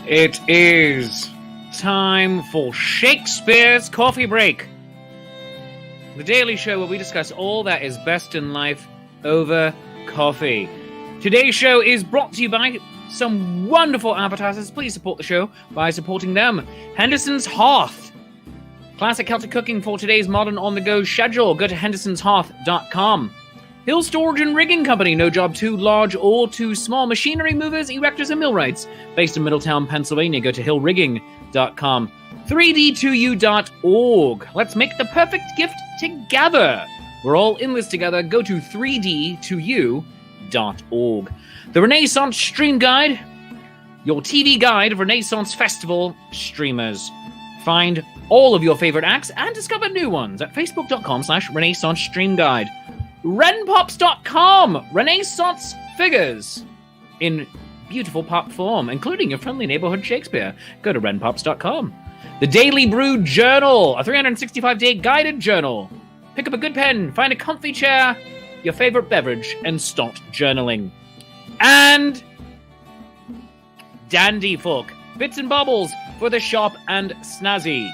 It is time for Shakespeare's Coffee Break, the daily show where we discuss all that is best in life over coffee. Today's show is brought to you by some wonderful advertisers. Please support the show by supporting them. Henderson's Hearth, classic Celtic cooking for today's modern on-the-go schedule. Go to hendersonshearth.com. Hill Storage and Rigging Company, no job too large or too small. Machinery movers, erectors, and millwrights. Based in Middletown, Pennsylvania. Go to hillrigging.com. 3d2u.org. Let's make the perfect gift together. We're all in this together. Go to 3d2u.org. The Renaissance Stream Guide, your TV guide of Renaissance Festival streamers. Find all of your favorite acts and discover new ones at facebook.com/Renaissance Stream Guide. RenPops.com, Renaissance figures in beautiful pop form, including your friendly neighborhood Shakespeare. Go to RenPops.com. The Daily Brew Journal, a 365-day guided journal. Pick up a good pen, find a comfy chair, your favorite beverage, and start journaling. And Dandy Fork, bits and bobbles for the sharp and snazzy.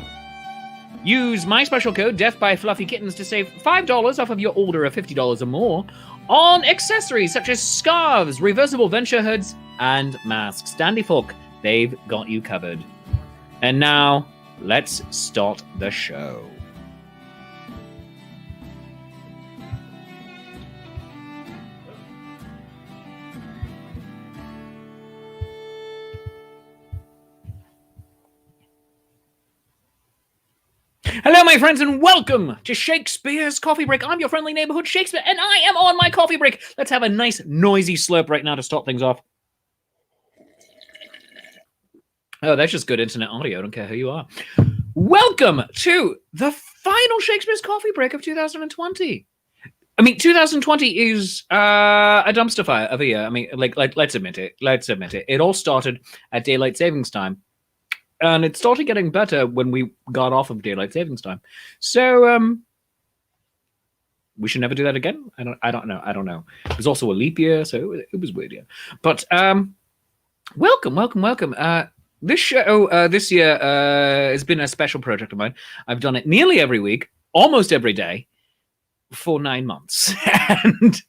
Use my special code, DeathByFluffyKittens, to save $5 off of your order of $50 or more on accessories such as scarves, reversible venture hoods, and masks. Dandy Fork, they've got you covered. And now, let's start the show. Hello, my friends, and welcome to Shakespeare's Coffee Break. I'm your friendly neighborhood Shakespeare, and I am on my coffee break. Let's have a nice, noisy slurp right now to start things off. Oh, that's just good internet audio. I don't care who you are. Welcome to the final Shakespeare's Coffee Break of 2020. I mean, 2020 is a dumpster fire of a year. I mean, like, let's admit it. Let's admit it. It all started at daylight savings time. And it started getting better when we got off of daylight savings time. So, we should never do that again? I don't know. It was also a leap year, so it was weird, yeah. But, welcome. This show, this year, has been a special project of mine. I've done it nearly every week, almost every day, for 9 months. And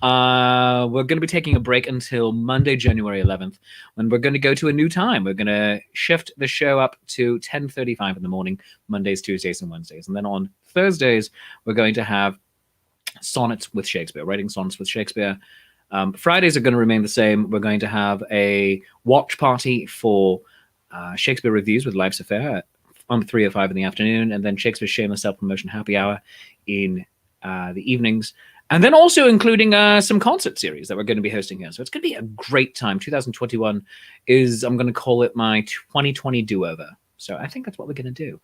we're going to be taking a break until Monday, January 11th, when we're going to go to a new time. We're going to shift the show up to 10:35 in the morning, Mondays, Tuesdays, and Wednesdays. And then on Thursdays, we're going to have Sonnets with Shakespeare, writing sonnets with Shakespeare. Fridays are going to remain the same. We're going to have a watch party for Shakespeare reviews with Life's Affair on 3 or 5 in the afternoon, and then Shakespeare's Shameless Self-Promotion Happy Hour in the evenings, and then also including some concert series that we're going to be hosting here. So it's going to be a great time. 2021 is, I'm going to call it my 2020 do-over. So I think that's what we're going to do.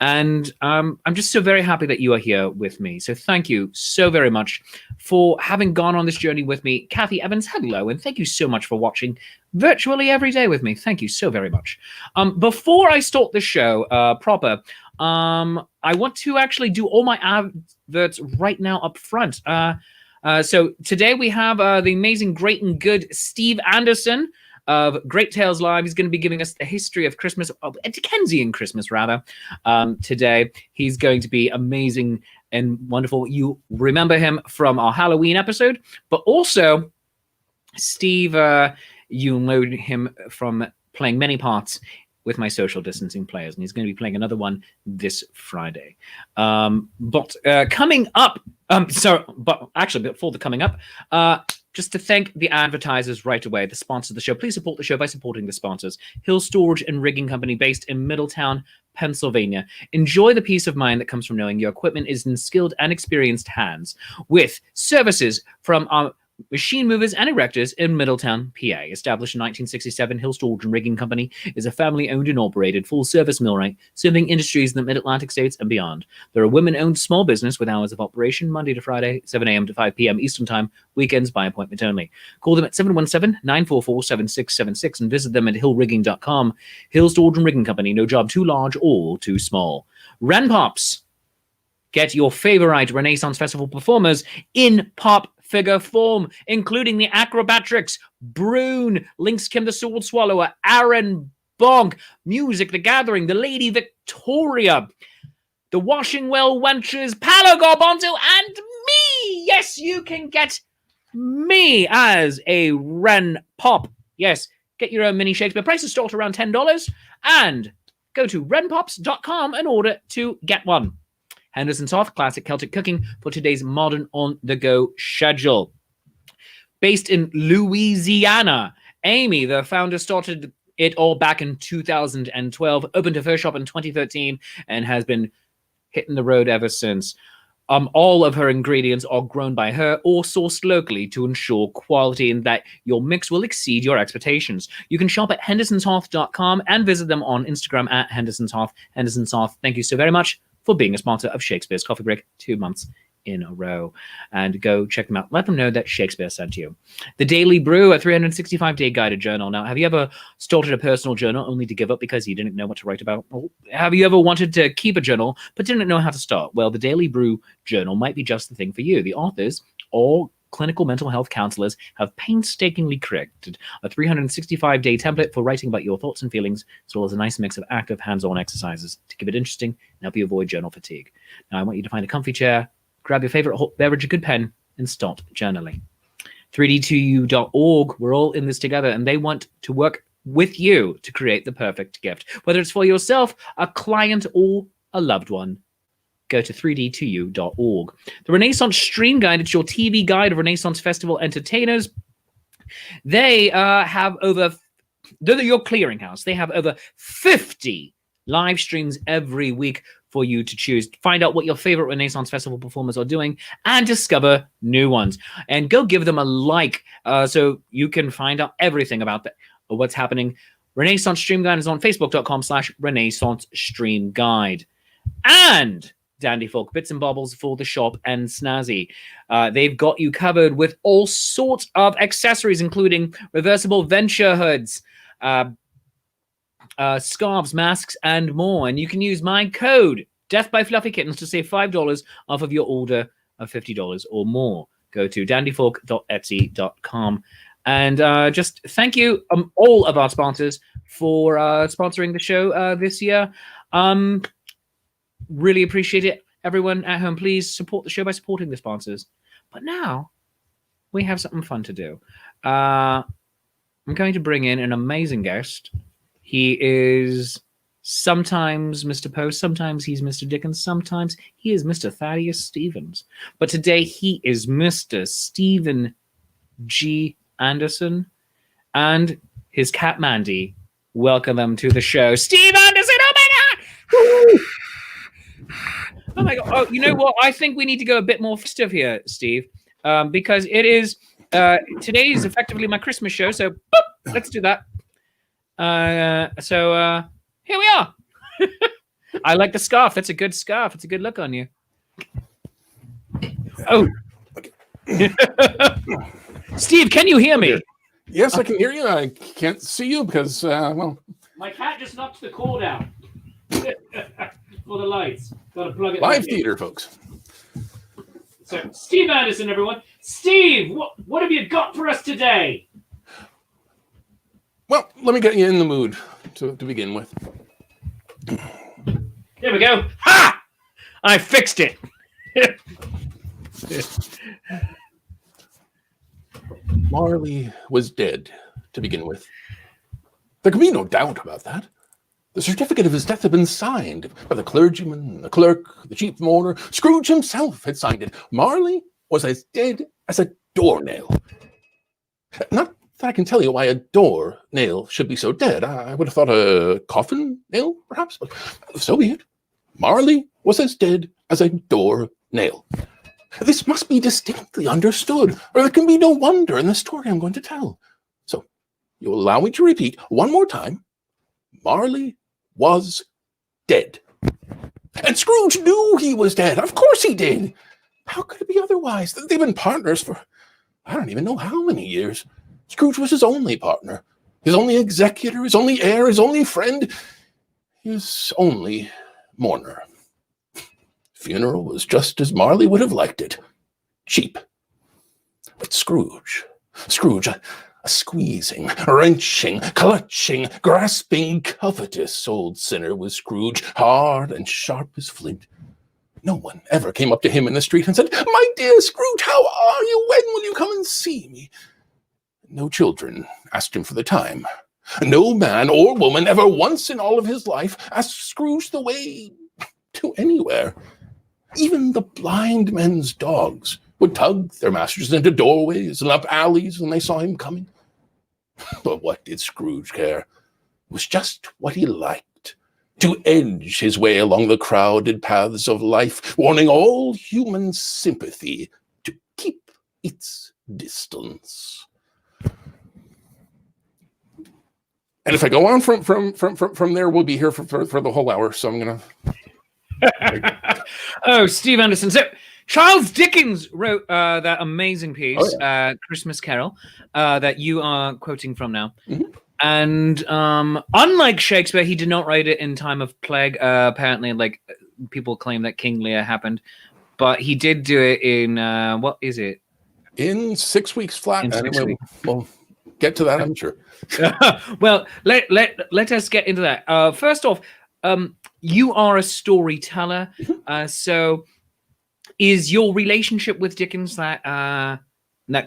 And I'm just so very happy that you are here with me. So thank you so very much for having gone on this journey with me. Kathy Evans, hello, and thank you so much for watching virtually every day with me. Thank you so very much. Before I start the show proper, I want to actually do all my adverts right now up front. So today we have the amazing, great and good Steve Anderson of Great Tales Live. He's going to be giving us the history of Christmas, a Dickensian Christmas rather, today. He's going to be amazing and wonderful. You remember him from our Halloween episode, but also Steve, you know him from playing many parts with my social distancing players, and he's going to be playing another one this Friday. But coming up, but actually before the coming up, just to thank the advertisers right away, the sponsors of the show. Please support the show by supporting the sponsors. Hill Storage and Rigging Company, based in Middletown, Pennsylvania. Enjoy the peace of mind that comes from knowing your equipment is in skilled and experienced hands, with services from our machine movers and erectors in Middletown, PA. Established in 1967, Hill Storage and Rigging Company is a family-owned and operated full-service millwright serving industries in the Mid-Atlantic states and beyond. They're a women-owned small business with hours of operation Monday to Friday, 7 a.m. to 5 p.m. Eastern Time, weekends by appointment only. Call them at 717-944-7676 and visit them at hillrigging.com. Hill Storage and Rigging Company, no job too large or too small. RenPops. Get your favorite Renaissance Festival performers in pop figure form, including the Acrobatrix, Brune, Lynx Kim the Sword Swallower, Aaron Bonk, Music, The Gathering, The Lady Victoria, The Washing Well Wenches, Palo Garbanzo, and me. Yes, you can get me as a Ren Pop. Yes, get your own mini Shakespeare. Prices start around $10, and go to renpops.com in order to get one. Henderson's Hearth, classic Celtic cooking for today's modern on-the-go schedule. Based in Louisiana, Amy, the founder, started it all back in 2012, opened her first shop in 2013, and has been hitting the road ever since. All of her ingredients are grown by her or sourced locally to ensure quality and that your mix will exceed your expectations. You can shop at hendersonshearth.com and visit them on Instagram at Henderson's Hearth. Henderson's Hearth, thank you so very much for being a sponsor of Shakespeare's Coffee Break 2 months in a row. And go check them out. Let them know that Shakespeare sent you. The Daily Brew, a 365-day guided journal. Now, have you ever started a personal journal only to give up because you didn't know what to write about? Or have you ever wanted to keep a journal but didn't know how to start? Well, the Daily Brew journal might be just the thing for you. The authors, all clinical mental health counselors, have painstakingly created a 365-day template for writing about your thoughts and feelings, as well as a nice mix of active hands-on exercises to keep it interesting and help you avoid journal fatigue. Now, I want you to find a comfy chair, grab your favorite hot beverage, a good pen, and start journaling. 3d2u.org, we're all in this together, and they want to work with you to create the perfect gift. Whether it's for yourself, a client, or a loved one, go to 3d2u.org. The Renaissance Stream Guide, it's your TV guide of Renaissance Festival entertainers. They have over, they're your clearinghouse. They have over 50 live streams every week for you to choose. Find out what your favorite Renaissance Festival performers are doing and discover new ones. And go give them a like so you can find out everything about what's happening. Renaissance Stream Guide is on facebook.com/Renaissance Stream Guide. And Dandy Folk, bits and bobbles for the shop and snazzy. They've got you covered with all sorts of accessories, including reversible venture hoods, scarves, masks, and more. And you can use my code DeathByFluffyKittens to save $5 off of your order of $50 or more. Go to dandyfolk.etsy.com. And just thank you, all of our sponsors, for sponsoring the show this year. Really appreciate it. Everyone at home, please support the show by supporting the sponsors. But now we have something fun to do. I'm going to bring in an amazing guest. He is sometimes Mr. Post, sometimes he's Mr. Dickens, sometimes he is Mr. Thaddeus Stevens. But today he is Mr. Stephen G. Anderson and his cat Mandy. Welcome them to the show. Steve Anderson, oh my God! Woo! Oh my God. Oh, you know what? I think we need to go a bit more festive here, Steve, because it is, today is effectively my Christmas show. So boop, let's do that. So here we are. I like the scarf. That's a good scarf. It's a good look on you. Oh. Steve, can you hear me? Yes, I can hear you. I can't see you because, well... My cat just knocked the cord out. For the lights. Got to plug it live theater, folks. So, Steve Anderson, everyone. Steve, what have you got for us today? Well, let me get you in the mood to begin with. There we go. Ha! I fixed it. Marley was dead, to begin with. There can be no doubt about that. The certificate of his death had been signed by the clergyman, the clerk, the chief mourner. Scrooge himself had signed it. Marley was as dead as a doornail. Not that I can tell you why a doornail should be so dead. I would have thought a coffin nail, perhaps, but so be it. Marley was as dead as a doornail. This must be distinctly understood, or there can be no wonder in the story I'm going to tell. So, you'll allow me to repeat one more time. Marley was dead. And Scrooge knew he was dead. Of course he did. How could it be otherwise? They've been partners for, I don't even know how many years. Scrooge was his only partner, his only executor, his only heir, his only friend, his only mourner. Funeral was just as Marley would have liked it. Cheap. But Scrooge, A squeezing, wrenching, clutching, grasping, covetous old sinner was Scrooge, hard and sharp as flint. No one ever came up to him in the street and said, "My dear Scrooge, how are you? When will you come and see me?" No children asked him for the time. No man or woman ever once in all of his life asked Scrooge the way to anywhere. Even the blind men's dogs would tug their masters into doorways and up alleys when they saw him coming. But what did Scrooge care? It was just what he liked, to edge his way along the crowded paths of life, warning all human sympathy to keep its distance. And if I go on from there, we'll be here for the whole hour. So I'm going to... Oh, Steve Anderson. So Charles Dickens wrote that amazing piece, Christmas Carol, that you are quoting from now. Mm-hmm. And unlike Shakespeare, he did not write it in time of plague. Apparently, like, people claim that King Lear happened. But he did do it in, what is it? In 6 weeks flat. In 6 weeks. We'll get to that, I'm sure. Well, let us get into that. First off, you are a storyteller. So is your relationship with Dickens that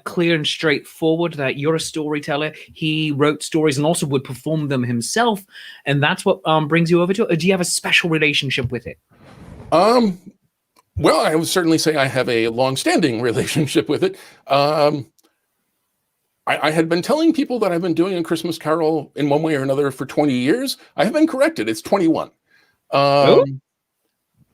clear and straightforward, that you're a storyteller? He wrote stories and also would perform them himself, and that's what brings you over to it? Or do you have a special relationship with it? Well, I would certainly say I have a long-standing relationship with it. I had been telling people that I've been doing a Christmas Carol in one way or another for 20 years. I have been corrected. It's 21.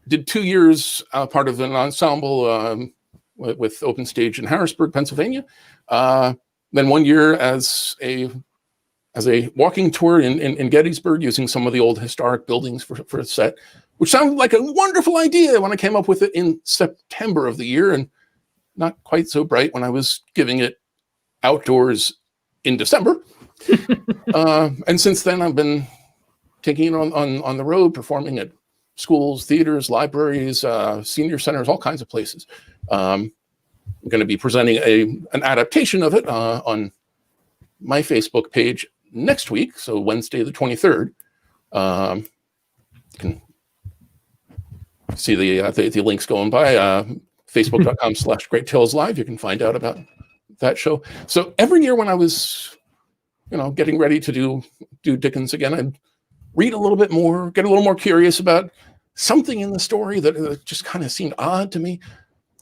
Did 2 years part of an ensemble with Open Stage in Harrisburg, Pennsylvania. Then 1 year as a walking tour in Gettysburg, using some of the old historic buildings for a set, which sounded like a wonderful idea when I came up with it in September of the year, and not quite so bright when I was giving it outdoors in December. And since then, I've been taking it on the road, performing at schools, theaters, libraries, senior centers, all kinds of places. I'm going to be presenting an adaptation of it on my Facebook page next week, so Wednesday the 23rd. You can see the links going by, facebook.com/Great Tales Live. You can find out about that show. So every year when I was, getting ready to do Dickens again, I'd read a little bit more, get a little more curious about something in the story that just kind of seemed odd to me.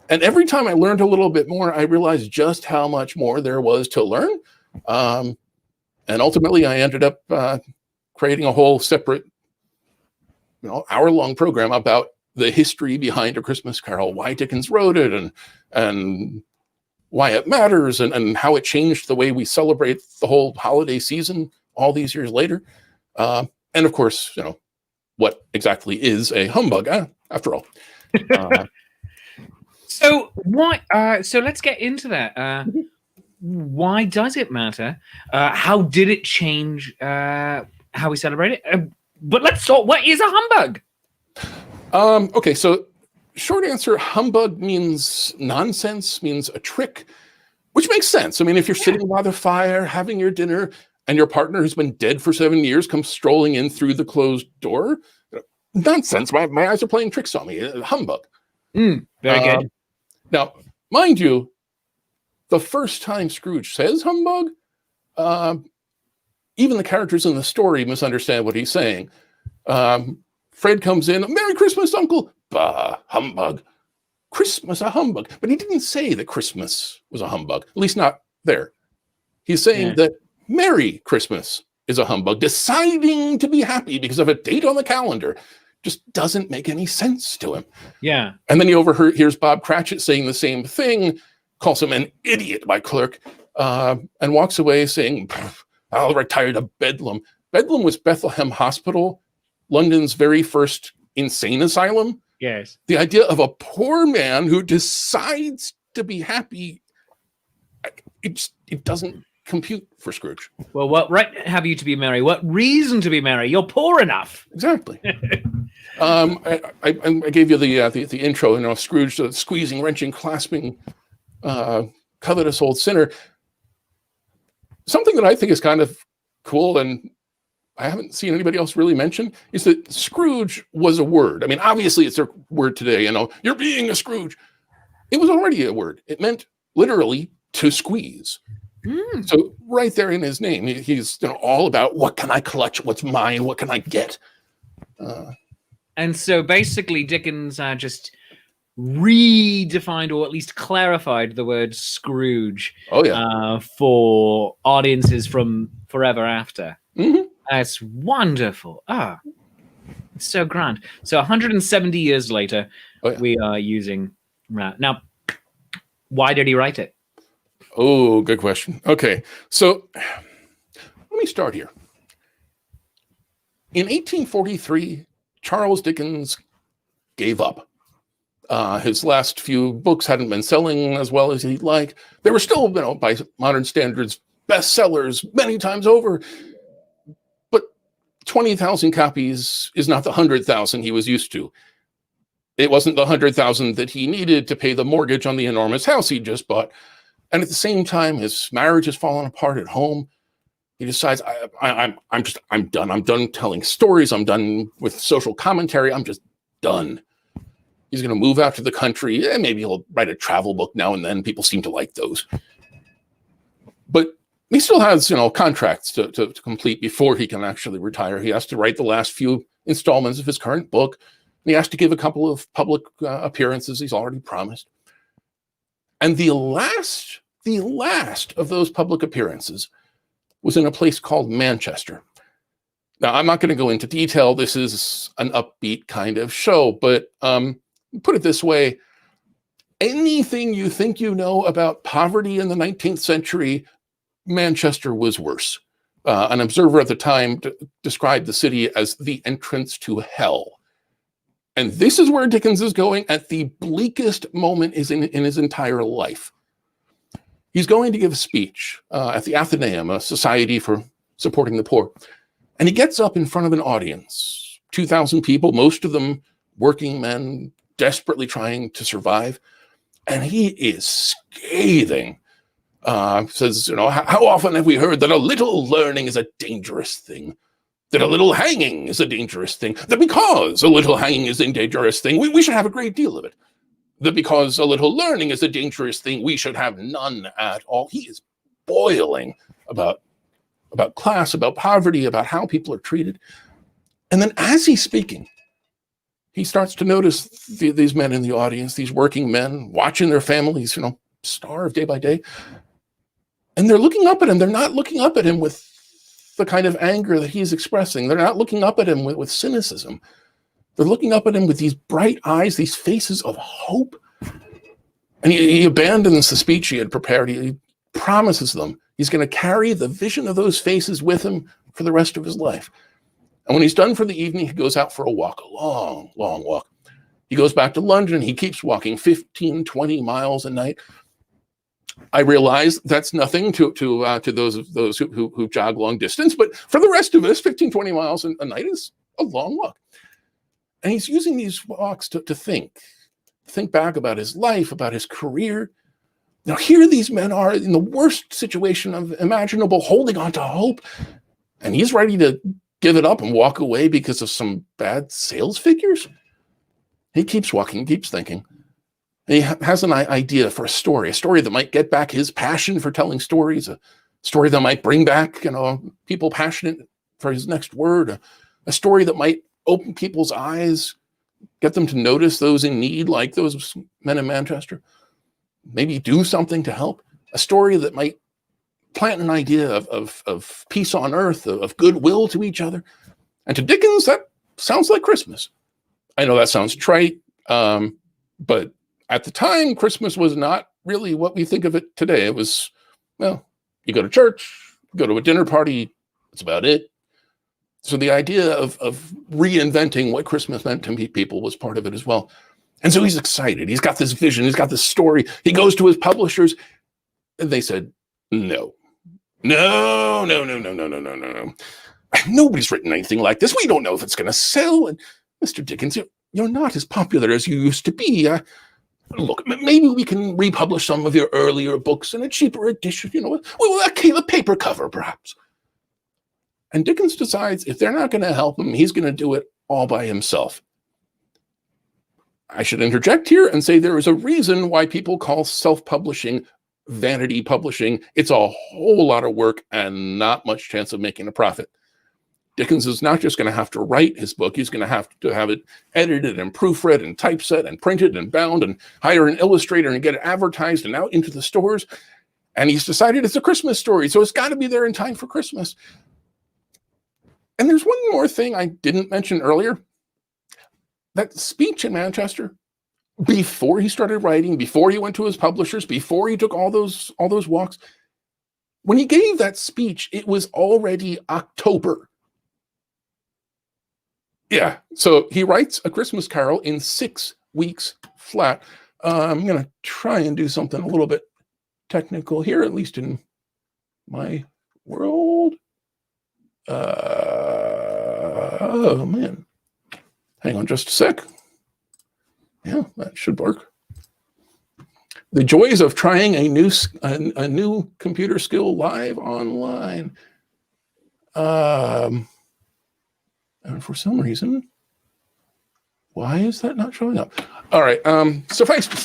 And every time I learned a little bit more, I realized just how much more there was to learn. And ultimately, I ended up creating a whole separate, hour-long program about the history behind A Christmas Carol, why Dickens wrote it, and why it matters, and how it changed the way we celebrate the whole holiday season all these years later. And of course, what exactly is a humbug, after all. So why? So let's get into that. Why does it matter? How did it change how we celebrate it? But let's talk. What is a humbug? Okay, so short answer: humbug means nonsense, means a trick, which makes sense. I mean, if you're sitting by the fire having your dinner, and your partner who's been dead for 7 years comes strolling in through the closed door, nonsense. My eyes are playing tricks on me. Humbug. Very good. Now, mind you, the first time Scrooge says humbug, even the characters in the story misunderstand what he's saying. Fred comes in, "Merry Christmas, Uncle." Bah, humbug. Christmas, a humbug. But he didn't say that Christmas was a humbug, at least not there. He's saying that Merry Christmas is a humbug. Deciding to be happy because of a date on the calendar just doesn't make any sense to him. Yeah. And then he overhears Bob Cratchit saying the same thing, calls him an idiot, my clerk, and walks away saying, "I'll retire to Bedlam." Bedlam was Bethlehem Hospital, London's very first insane asylum. Yes. The idea of a poor man who decides to be happy, it doesn't compute for Scrooge. Well, what right have you to be merry? What reason to be merry? You're poor enough. Exactly. I gave you the intro. Scrooge, the squeezing, wrenching, clasping, covetous old sinner. something that I think is kind of cool, and I haven't seen anybody else really mention, is that Scrooge was a word. I mean, obviously it's a word today, you're being a Scrooge. It was already a word. It meant literally to squeeze. So right there in his name, he's all about what can I clutch, what's mine, what can I get. And so basically Dickens just redefined, or at least clarified, the word Scrooge for audiences from forever after. That's wonderful. It's so grand. So 170 years later, we are using that. Now, why did he write it? Oh, good question. Okay, so let me start here. In 1843, Charles Dickens gave up. His last few books hadn't been selling as well as he'd like. They were still, by modern standards, bestsellers many times over. But 20,000 copies is not the 100,000 he was used to. It wasn't the 100,000 that he needed to pay the mortgage on the enormous house he just bought. And at the same time, his marriage has fallen apart at home. He decides, I'm done. I'm done telling stories. I'm done with social commentary. I'm just done. He's going to move out to the country. Maybe he'll write a travel book now and then. People seem to like those. But he still has, contracts to complete before he can actually retire. He has to write the last few installments of his current book. And he has to give a couple of public appearances he's already promised. And the last of those public appearances was in a place called Manchester. Now, I'm not going to go into detail. This is an upbeat kind of show, but put it this way. Anything you think you know about poverty in the 19th century, Manchester was worse. An observer at the time described the city as the entrance to hell. And this is where Dickens is going at the bleakest moment in his entire life. He's going to give a speech at the Athenaeum, a society for supporting the poor. And he gets up in front of an audience, 2,000 people, most of them working men, desperately trying to survive. And he is scathing. Says, how often have we heard that a little learning is a dangerous thing? That a little hanging is a dangerous thing? That because a little hanging is a dangerous thing, we should have a great deal of it? That because a little learning is a dangerous thing, we should have none at all? He is boiling about class, about poverty, about how people are treated. And then as he's speaking, he starts to notice these men in the audience, these working men watching their families, starve day by day. And they're looking up at him. They're not looking up at him with the kind of anger that he's expressing. They're not looking up at him with cynicism. They're looking up at him with these bright eyes, these faces of hope. And he abandons the speech he had prepared. He promises them he's going to carry the vision of those faces with him for the rest of his life. And when he's done for the evening, he goes out for a walk, a long, long walk. He goes back to London. He keeps walking 15, 20 miles a night. I realize that's nothing to those who jog long distance, but for the rest of us, 15, 20 miles a night is a long walk. And he's using these walks to think back about his life, about his career. Now, here these men are in the worst situation imaginable, holding on to hope, and he's ready to give it up and walk away because of some bad sales figures. He keeps walking, keeps thinking. And he has an idea for a story that might get back his passion for telling stories, a story that might bring back, people passionate for his next word, a story that might open people's eyes, get them to notice those in need, like those men in Manchester, maybe do something to help, a story that might plant an idea of peace on earth, of goodwill to each other. And to Dickens, that sounds like Christmas. I know that sounds trite, but at the time, Christmas was not really what we think of it today. It was, you go to church, you go to a dinner party, that's about it. So the idea of reinventing what Christmas meant to people was part of it as well. And so he's excited. He's got this vision. He's got this story. He goes to his publishers, and they said, no. Nobody's written anything like this. We don't know if it's going to sell. And Mr. Dickens, you're not as popular as you used to be. look, maybe we can republish some of your earlier books in a cheaper edition, with a paper cover, perhaps. And Dickens decides if they're not going to help him, he's going to do it all by himself. I should interject here and say there is a reason why people call self-publishing vanity publishing. It's a whole lot of work and not much chance of making a profit. Dickens is not just going to have to write his book, he's going to have it edited and proofread and typeset and printed and bound and hire an illustrator and get it advertised and out into the stores. And he's decided it's a Christmas story, so it's got to be there in time for Christmas. And there's one more thing I didn't mention earlier. That speech in Manchester, before he started writing, before he went to his publishers, before he took all those walks, when he gave that speech, it was already October. Yeah, so he writes A Christmas Carol in 6 weeks flat. I'm going to try and do something a little bit technical here, at least in my world. Oh, man. Hang on just a sec. Yeah, that should work. The joys of trying a new computer skill live online. And for some reason, why is that not showing up? All right. Suffice to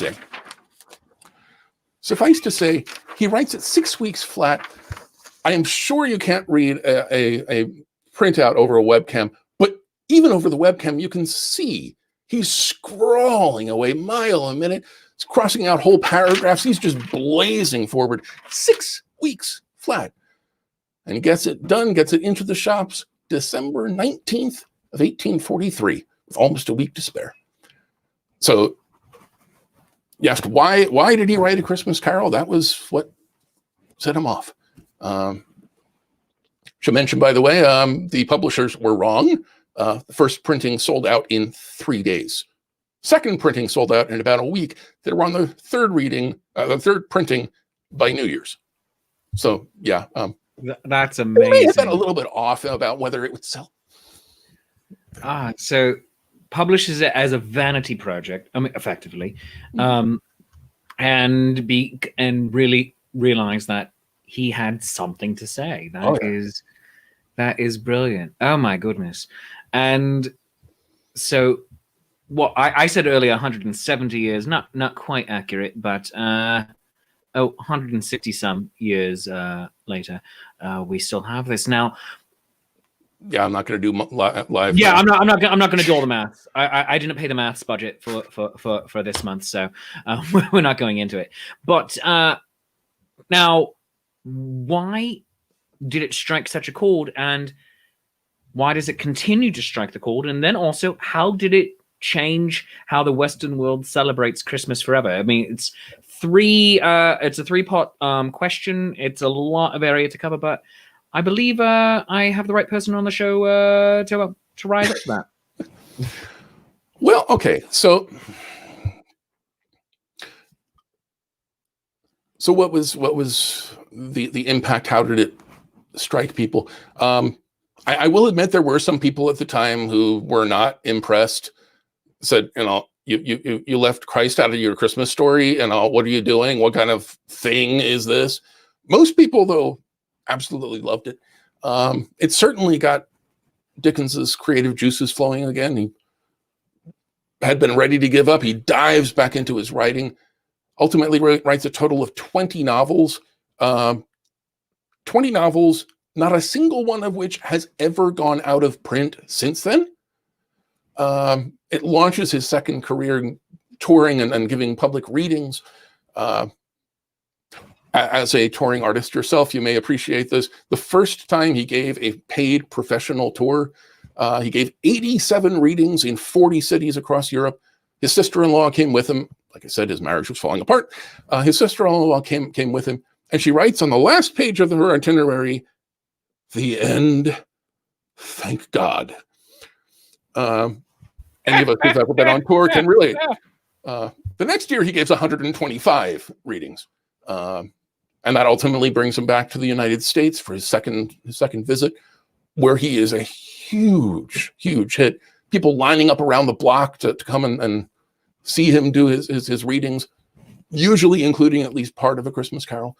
say, he writes it 6 weeks flat. I am sure you can't read a printout over a webcam, but even over the webcam, you can see he's scrawling away mile a minute. He's crossing out whole paragraphs. He's just blazing forward. 6 weeks flat. And he gets it done, gets it into the shops December 19th of 1843, with almost a week to spare. So you asked, why did he write A Christmas Carol? That was what set him off. Should mention, by the way, the publishers were wrong. The first printing sold out in 3 days. Second printing sold out in about a week. They were on the third printing by New Year's. So yeah, that's amazing. They may have been a little bit off about whether it would sell. So publishes it as a vanity project, I mean, effectively, and really realize that he had something to say. That is brilliant. Oh my goodness. And so what I said earlier, 170 years, not quite accurate, but 160 some years later, we still have this now. Yeah, I'm not going to do live. Yeah, I'm not going to do all the maths. I didn't pay the maths budget for this month, so we're not going into it. But now, why did it strike such a chord, and why does it continue to strike the chord? And then also, how did it change how the Western world celebrates Christmas forever? I mean, it's a three-part question. It's a lot of area to cover, but I believe I have the right person on the show to rise up to that. Well, okay, so what was the impact? How did it strike people? I will admit there were some people at the time who were not impressed. Said, you left Christ out of your Christmas story, and what are you doing? What kind of thing is this? Most people, though, absolutely loved it. It certainly got Dickens's creative juices flowing again. He had been ready to give up. He dives back into his writing. Ultimately writes a total of 20 novels. 20 novels, not a single one of which has ever gone out of print since then. It launches his second career touring and giving public readings. As a touring artist yourself, you may appreciate this. The first time he gave a paid professional tour, he gave 87 readings in 40 cities across Europe. His sister-in-law came with him. Like I said, his marriage was falling apart. His sister-in-law came with him, and she writes on the last page of her itinerary, "The end, thank God." Any of us who've ever been on tour can relate. The next year, he gives 125 readings. And that ultimately brings him back to the United States for his second visit, where he is a huge hit. People lining up around the block to come and see him do his readings, usually including at least part of A Christmas Carol.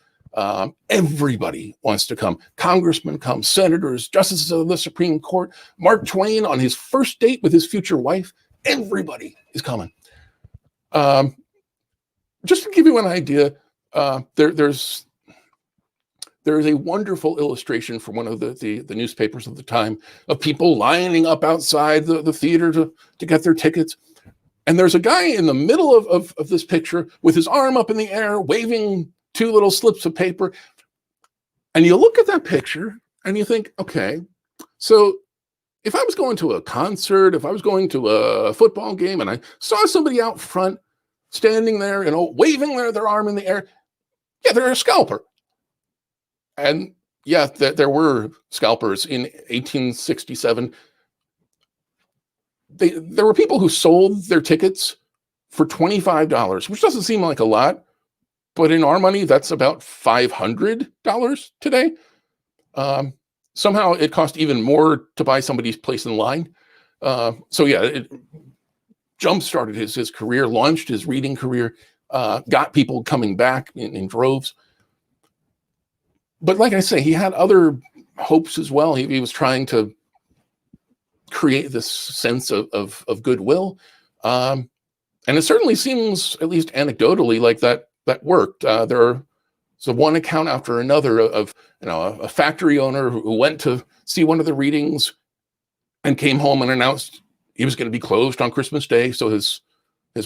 Everybody wants to come. Congressmen come, senators, justices of the Supreme Court, Mark Twain on his first date with his future wife. Everybody is coming. Just to give you an idea, there's a wonderful illustration from one of the newspapers of the time of people lining up outside the theater to get their tickets. And there's a guy in the middle of this picture with his arm up in the air, waving 2 little slips of paper. And you look at that picture and you think, okay, so if I was going to a concert, if I was going to a football game and I saw somebody out front standing there, waving their arm in the air, yeah, they're a scalper. And yeah, there were scalpers in 1867. There were people who sold their tickets for $25, which doesn't seem like a lot, but in our money, that's about $500 today. Somehow it cost even more to buy somebody's place in line. So yeah, it jump-started his career, launched his reading career, got people coming back in droves. But like I say, he had other hopes as well. He was trying to create this sense of goodwill. And it certainly seems, at least anecdotally, like that worked. There's one account after another of a factory owner who went to see one of the readings and came home and announced he was going to be closed on Christmas Day so his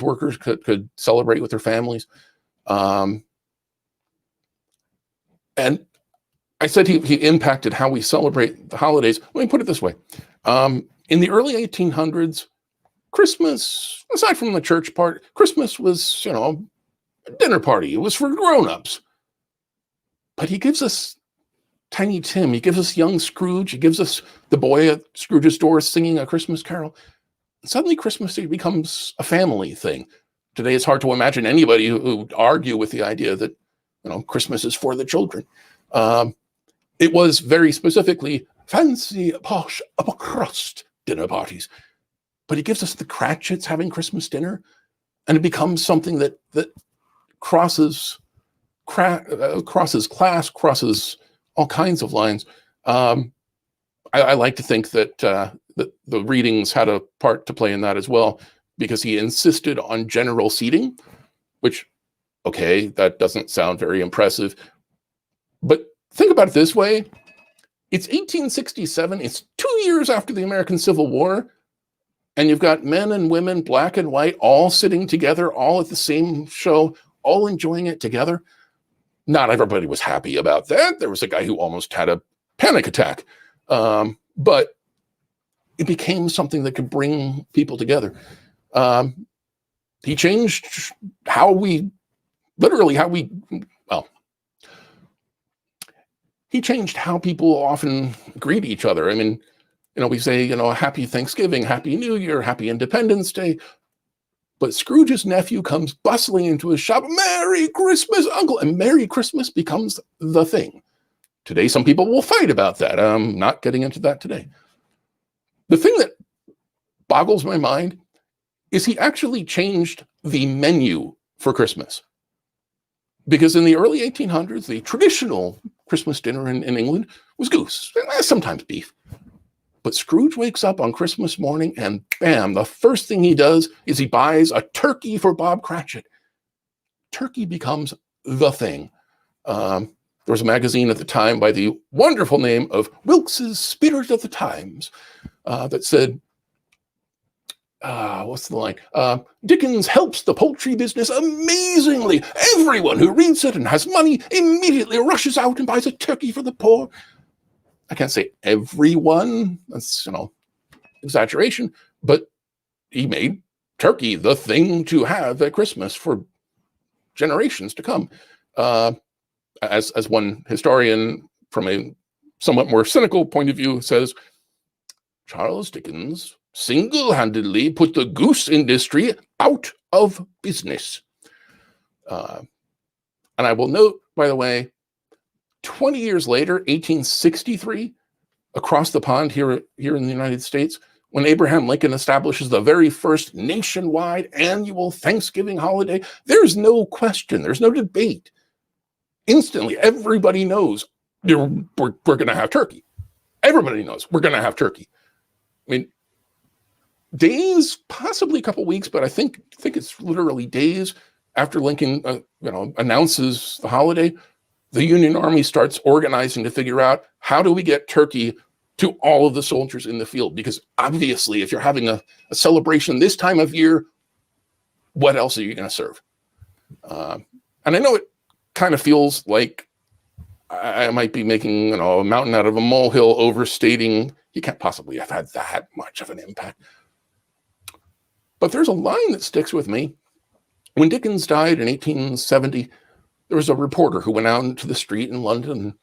workers could celebrate with their families. And I said he impacted how we celebrate the holidays. Let me put it this way. In the early 1800s, Christmas, aside from the church part, Christmas was, a dinner party. It was for grown-ups. But he gives us Tiny Tim. He gives us young Scrooge. He gives us the boy at Scrooge's door singing A Christmas Carol. And suddenly Christmas becomes a family thing. Today, it's hard to imagine anybody who would argue with the idea that, Christmas is for the children. It was very specifically fancy, posh, upper-crust dinner parties. But he gives us the Cratchits having Christmas dinner, and it becomes something that crosses class, crosses all kinds of lines. I like to think that the readings had a part to play in that as well, because he insisted on general seating, which, okay, that doesn't sound very impressive. But think about it this way. It's 1867. It's 2 years after the American Civil War. And you've got men and women, black and white, all sitting together, all at the same show, all enjoying it together. Not everybody was happy about that. There was a guy who almost had a panic attack. But it became something that could bring people together. He changed he changed how people often greet each other. I mean, we say, Happy Thanksgiving, Happy New Year, Happy Independence Day. But Scrooge's nephew comes bustling into his shop, Merry Christmas, Uncle. And Merry Christmas becomes the thing. Today, some people will fight about that. I'm not getting into that today. The thing that boggles my mind is he actually changed the menu for Christmas. Because in the early 1800s, the traditional Christmas dinner in England was goose, sometimes beef. But Scrooge wakes up on Christmas morning and bam, the first thing he does is he buys a turkey for Bob Cratchit. Turkey becomes the thing. There was a magazine at the time by the wonderful name of Wilkes's Spirit of the Times that said, what's the line? Dickens helps the poultry business amazingly. Everyone who reads it and has money immediately rushes out and buys a turkey for the poor. I can't say everyone, that's, exaggeration, but he made turkey the thing to have at Christmas for generations to come. As one historian from a somewhat more cynical point of view says, Charles Dickens single-handedly put the goose industry out of business. And I will note, by the way, 20 years later, 1863, across the pond here in the United States, when Abraham Lincoln establishes the very first nationwide annual Thanksgiving holiday, there's no question, there's no debate. Instantly, everybody knows we're going to have turkey. Everybody knows we're going to have turkey. I mean, days, possibly a couple weeks, but I think it's literally days after Lincoln, announces the holiday, the Union Army starts organizing to figure out how do we get turkey to all of the soldiers in the field? Because obviously, if you're having a celebration this time of year, what else are you going to serve? And I know it kind of feels like I might be making a mountain out of a molehill, overstating. You can't possibly have had that much of an impact. But there's a line that sticks with me. When Dickens died in 1870, there was a reporter who went out into the street in London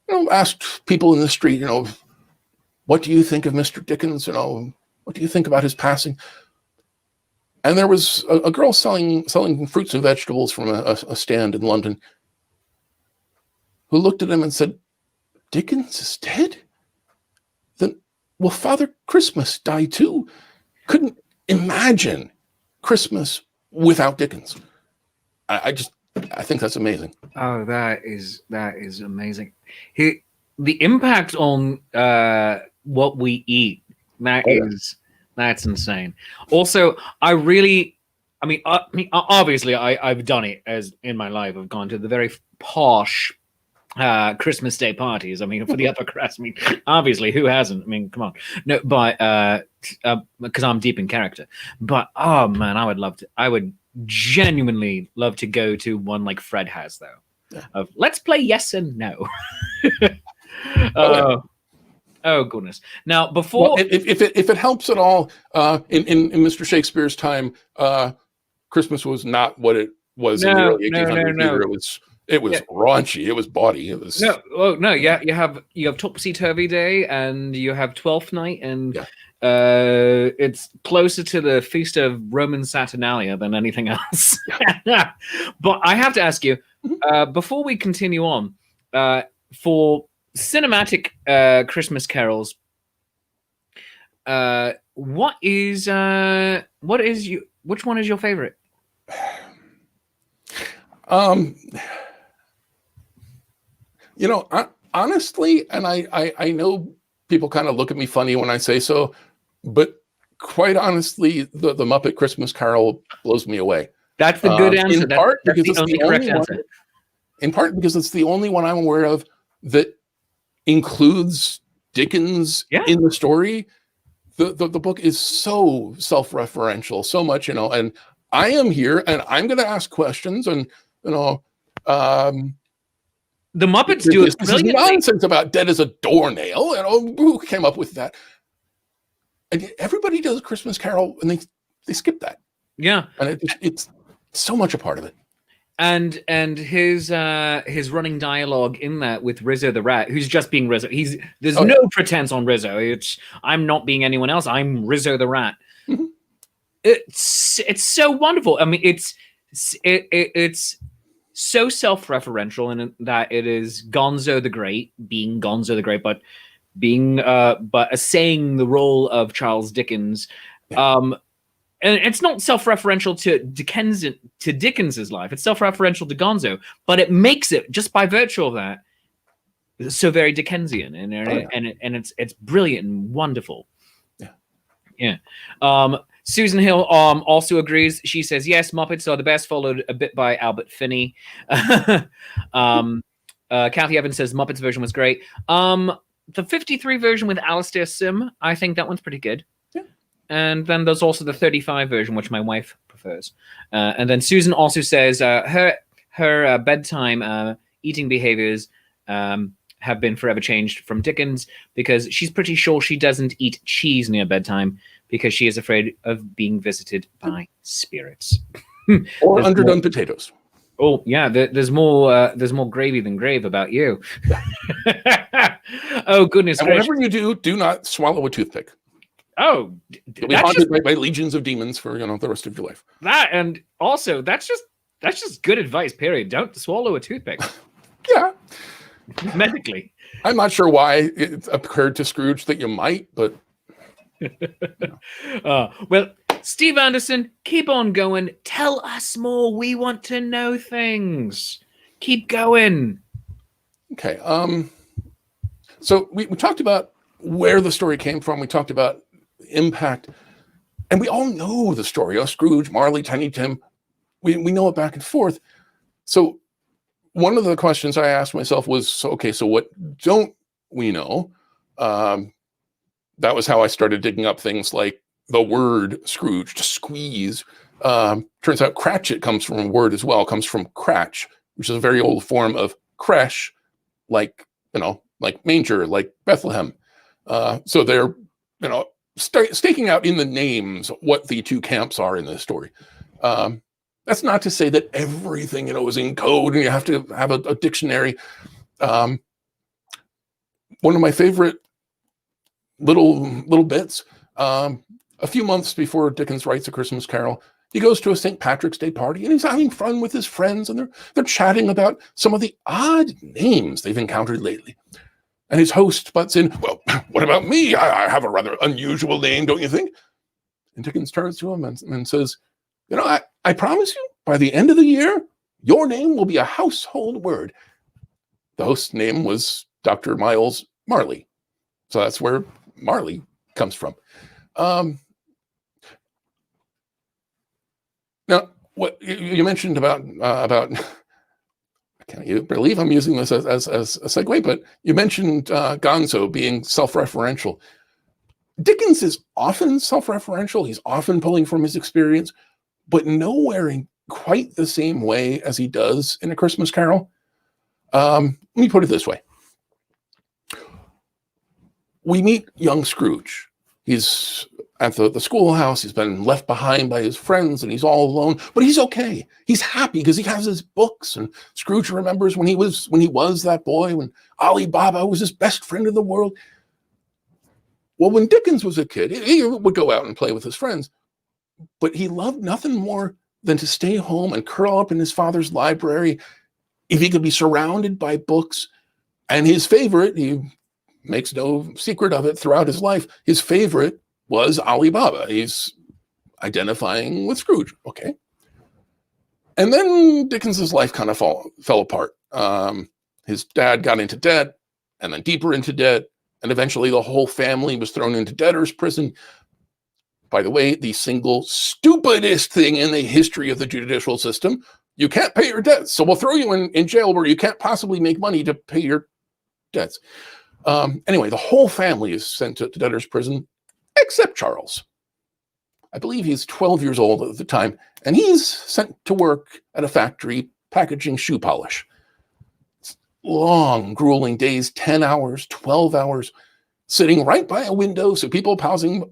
and asked people in the street, what do you think of Mr. Dickens? What do you think about his passing? And there was a girl selling fruits and vegetables from a stand in London who looked at him and said, Dickens is dead? Then, well, Father Christmas died too. Couldn't imagine Christmas without Dickens. I think that's amazing. Oh, that is amazing. The impact on what we eat, that's insane. Also, obviously I've done it as in my life. I've gone to the very posh Christmas Day parties. For the upper crust. Obviously, who hasn't? Come on. No, but because I'm deep in character. But oh man, I would genuinely love to go to one like Fred has, though. Yeah. Of let's play yes and no. Oh goodness! Now, before if it helps at all, in Mr. Shakespeare's time, Christmas was not what it was in the early 1800s. No. It was raunchy. It was bawdy. It was Yeah, you have Topsy Turvy Day and you have Twelfth Night, and it's closer to the Feast of Roman Saturnalia than anything else. But I have to ask you, before we continue on, for cinematic Christmas carols, which one is your favorite? Honestly, and I know people kind of look at me funny when I say so, but quite honestly, the Muppet Christmas Carol blows me away. That's the good answer. In part because it's the only one. In part because it's the only one I'm aware of that includes Dickens in the story. The book is so self-referential, so much, and I am here and I'm going to ask questions, and the Muppets do it brilliantly. Nonsense about dead as a doornail, who came up with that? And everybody does Christmas Carol, and they skip that. Yeah, and it's so much a part of it. And his running dialogue in that with Rizzo the Rat, who's just being Rizzo. There's no pretense on Rizzo. I'm not being anyone else. I'm Rizzo the Rat. Mm-hmm. It's so wonderful. it's so self-referential in that it is Gonzo the Great being Gonzo the Great, but saying the role of Charles Dickens. And it's not self-referential to Dickens's life. It's self-referential to Gonzo, but it makes it, just by virtue of that, so very Dickensian, and it's brilliant and wonderful. Yeah. Susan Hill also agrees. She says yes, Muppets are the best, followed a bit by Albert Finney. Kathy Evans says Muppets version was great. The 53 version with Alistair Sim, I think that one's pretty good. And then there's also the 35 version, which my wife prefers. And then Susan also says her bedtime eating behaviors have been forever changed from Dickens, because she's pretty sure she doesn't eat cheese near bedtime because she is afraid of being visited by spirits. Or underdone potatoes. Oh yeah, there's more gravy than grave about you. Oh goodness! And whatever you do not swallow a toothpick. Oh, you'll be haunted by legions of demons for the rest of your life. That, and also that's just good advice. Period. Don't swallow a toothpick. Yeah, medically. I'm not sure why it occurred to Scrooge that you might, but Well, Steve Anderson, keep on going. Tell us more. We want to know things. Keep going. Okay. So we talked about where the story came from. We talked about impact. And we all know the story. Oh, Scrooge, Marley, Tiny Tim. We know it back and forth. So one of the questions I asked myself was, okay, so what don't we know? That was how I started digging up things like the word Scrooge, to squeeze. Turns out Cratchit comes from a word as well, comes from cratch, which is a very old form of creche, like, like manger, like Bethlehem. So they're, staking out in the names what the two camps are in this story. That's not to say that everything, is in code and you have to have a dictionary. One of my favorite little bits, a few months before Dickens writes A Christmas Carol, he goes to a St. Patrick's Day party and he's having fun with his friends, and they're chatting about some of the odd names they've encountered lately. And his host butts in, well, what about me? I have a rather unusual name, don't you think? And Dickens turns to him and says, I promise you, by the end of the year, your name will be a household word. The host's name was Dr. Miles Marley. So that's where Marley comes from. Now, what you mentioned about can't you believe I'm using this as a segue, but you mentioned Gonzo being self-referential. Dickens is often self-referential. He's often pulling from his experience, but nowhere in quite the same way as he does in A Christmas Carol. Let me put it this way. We meet young Scrooge. He's at the schoolhouse. He's been left behind by his friends and he's all alone, but he's okay. He's happy because he has his books, and Scrooge remembers when he was that boy, when Ali Baba was his best friend in the world. Well, when Dickens was a kid, he would go out and play with his friends, but he loved nothing more than to stay home and curl up in his father's library if he could be surrounded by books. And his favorite, he makes no secret of it throughout his life, his favorite was Ali Baba. He's identifying with Scrooge. Okay. And then Dickens's life kind of fell apart. His dad got into debt, and then deeper into debt, and eventually the whole family was thrown into debtor's prison. By the way, the single stupidest thing in the history of the judicial system. You can't pay your debts, so we'll throw you in jail where you can't possibly make money to pay your debts. Anyway, the whole family is sent to debtor's prison, except Charles. I believe he's 12 years old at the time, and he's sent to work at a factory packaging shoe polish. It's long, grueling days, 10 hours, 12 hours, sitting right by a window so people passing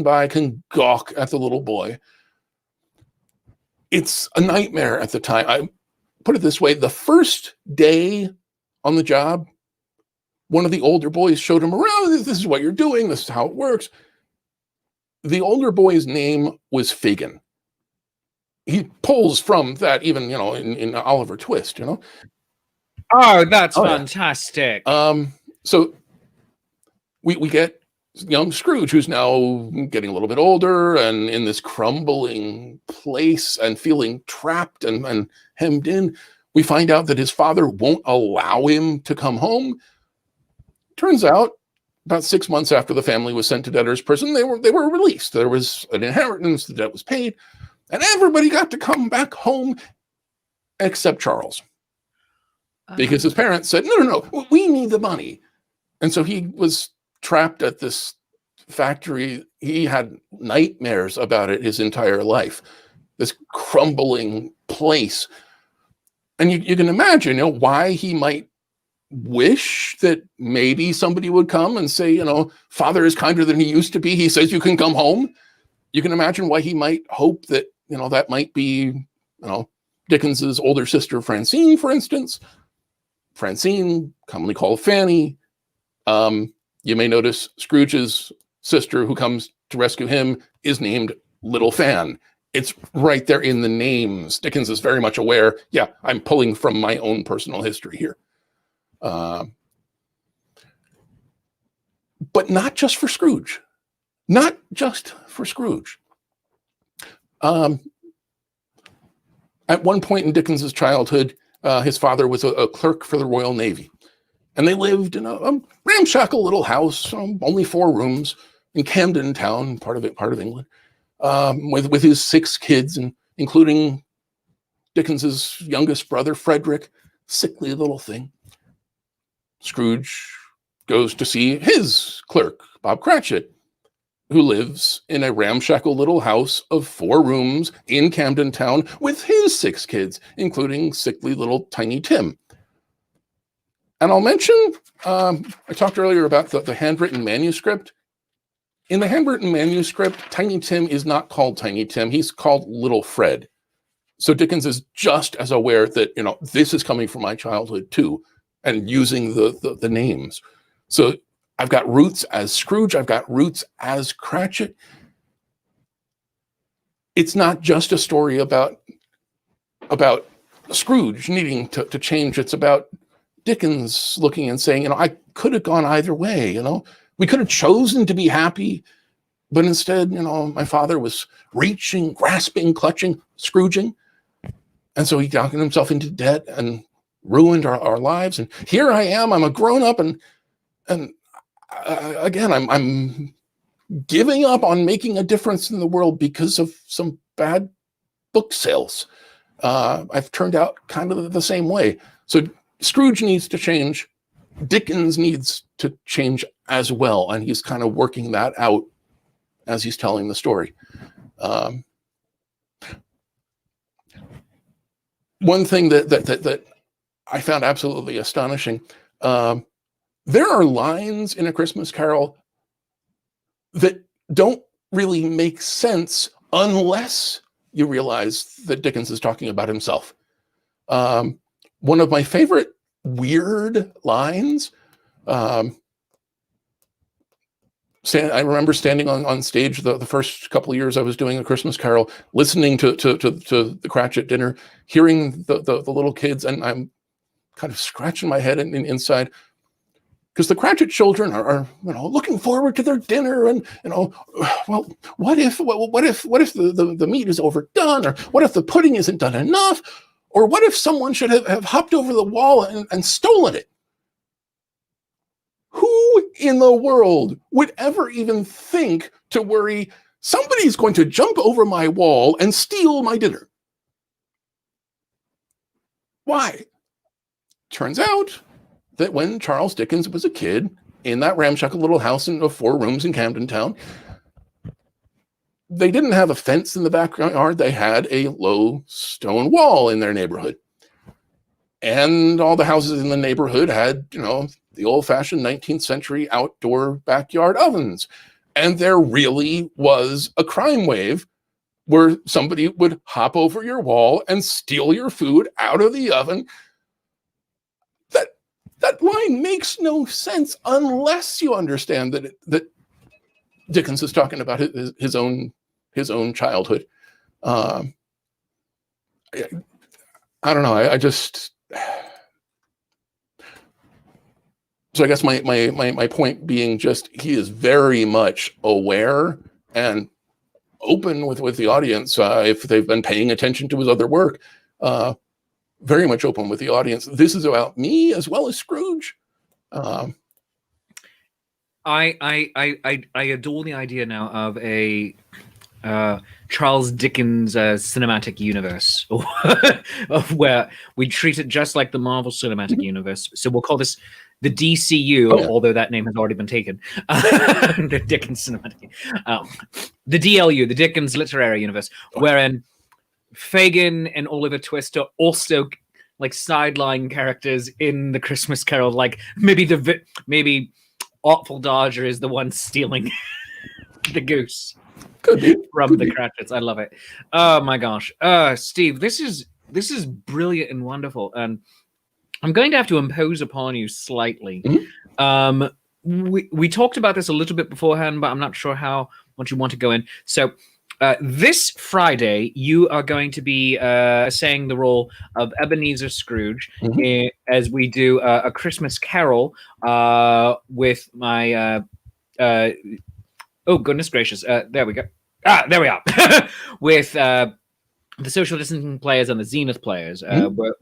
by can gawk at the little boy. It's a nightmare at the time. I put it this way, the first day on the job, one of the older boys showed him around. This is what you're doing. This is how it works. The older boy's name was Fagin. He pulls from that even, in Oliver Twist, Oh, that's fantastic. Yeah. So we get young Scrooge, who's now getting a little bit older and in this crumbling place and feeling trapped and hemmed in. We find out that his father won't allow him to come home. Turns out, about 6 months after the family was sent to debtor's prison, they were released. There was an inheritance, the debt was paid, and everybody got to come back home except Charles. Because his parents said, no, we need the money. And so he was trapped at this factory. He had nightmares about it his entire life, this crumbling place. And you can imagine, why he might wish that maybe somebody would come and say, father is kinder than he used to be. He says you can come home. You can imagine why he might hope that, that might be, Dickens's older sister, Francine, for instance. Francine, commonly called Fanny. You may notice Scrooge's sister who comes to rescue him is named Little Fan. It's right there in the names. Dickens is very much aware, I'm pulling from my own personal history here. But not just for Scrooge. not just for Scrooge. At one point in Dickens's childhood, his father was a clerk for the Royal Navy, and they lived in a ramshackle little house, only 4 rooms in Camden Town, part of England, with his 6 kids, and including Dickens's youngest brother, Frederick, sickly little thing. Scrooge goes to see his clerk, Bob Cratchit, who lives in a ramshackle little house of 4 rooms in Camden Town with his 6 kids, including sickly little tiny Tim. And I'll mention, I talked earlier about the handwritten manuscript. In the handwritten manuscript, Tiny Tim is not called Tiny Tim. He's called Little Fred. So Dickens is just as aware that, this is coming from my childhood too, and using the names. So I've got roots as Scrooge. I've got roots as Cratchit. It's not just a story about Scrooge needing to change. It's about Dickens looking and saying, I could have gone either way. We could have chosen to be happy, but instead, my father was reaching, grasping, clutching, Scrooging. And so he got himself into debt and ruined our lives. And here I am, I'm a grown up, and again, I'm giving up on making a difference in the world because of some bad book sales. I've turned out kind of the same way. So Scrooge needs to change. Dickens needs to change as well. And he's kind of working that out as he's telling the story. One thing that I found absolutely astonishing, there are lines in A Christmas Carol that don't really make sense unless you realize that Dickens is talking about himself. One of my favorite weird lines, I remember standing on stage the first couple of years I was doing A Christmas Carol, listening to the Cratchit dinner, hearing the little kids, and I'm kind of scratching my head inside, because the Cratchit children are looking forward to their dinner, and well, what if the meat is overdone, or what if the pudding isn't done enough, or what if someone should have hopped over the wall and stolen it? Who in the world would ever even think to worry somebody's going to jump over my wall and steal my dinner? Why? Turns out that when Charles Dickens was a kid in that ramshackle little house of 4 rooms in Camden Town, they didn't have a fence in the backyard. They had a low stone wall in their neighborhood. And all the houses in the neighborhood had, the old-fashioned 19th century outdoor backyard ovens. And there really was a crime wave where somebody would hop over your wall and steal your food out of the oven. That line makes no sense unless you understand that Dickens is talking about his own childhood. I don't know. I just. So I guess my point being just, he is very much aware and open with the audience, if they've been paying attention to his other work. Very much open with the audience. This is about me as well as Scrooge. I adore the idea now of a Charles Dickens cinematic universe, of where we treat it just like the Marvel Cinematic Universe. So we'll call this the DCU, although that name has already been taken. The Dickens Cinematic, the DLU, the Dickens Literary Universe, wherein Fagin and Oliver Twist are also like sideline characters in the Christmas Carol. Like maybe Artful Dodger is the one stealing the goose from the Cratchits. I love it. Oh my gosh, Steve, this is brilliant and wonderful, and I'm going to have to impose upon you slightly. We talked about this a little bit beforehand, but I'm not sure how much you want to go in. So this Friday, you are going to be saying the role of Ebenezer Scrooge as we do a Christmas Carol with my Oh, goodness gracious. There we go. There we are. With the social distancing players and the Zenith players,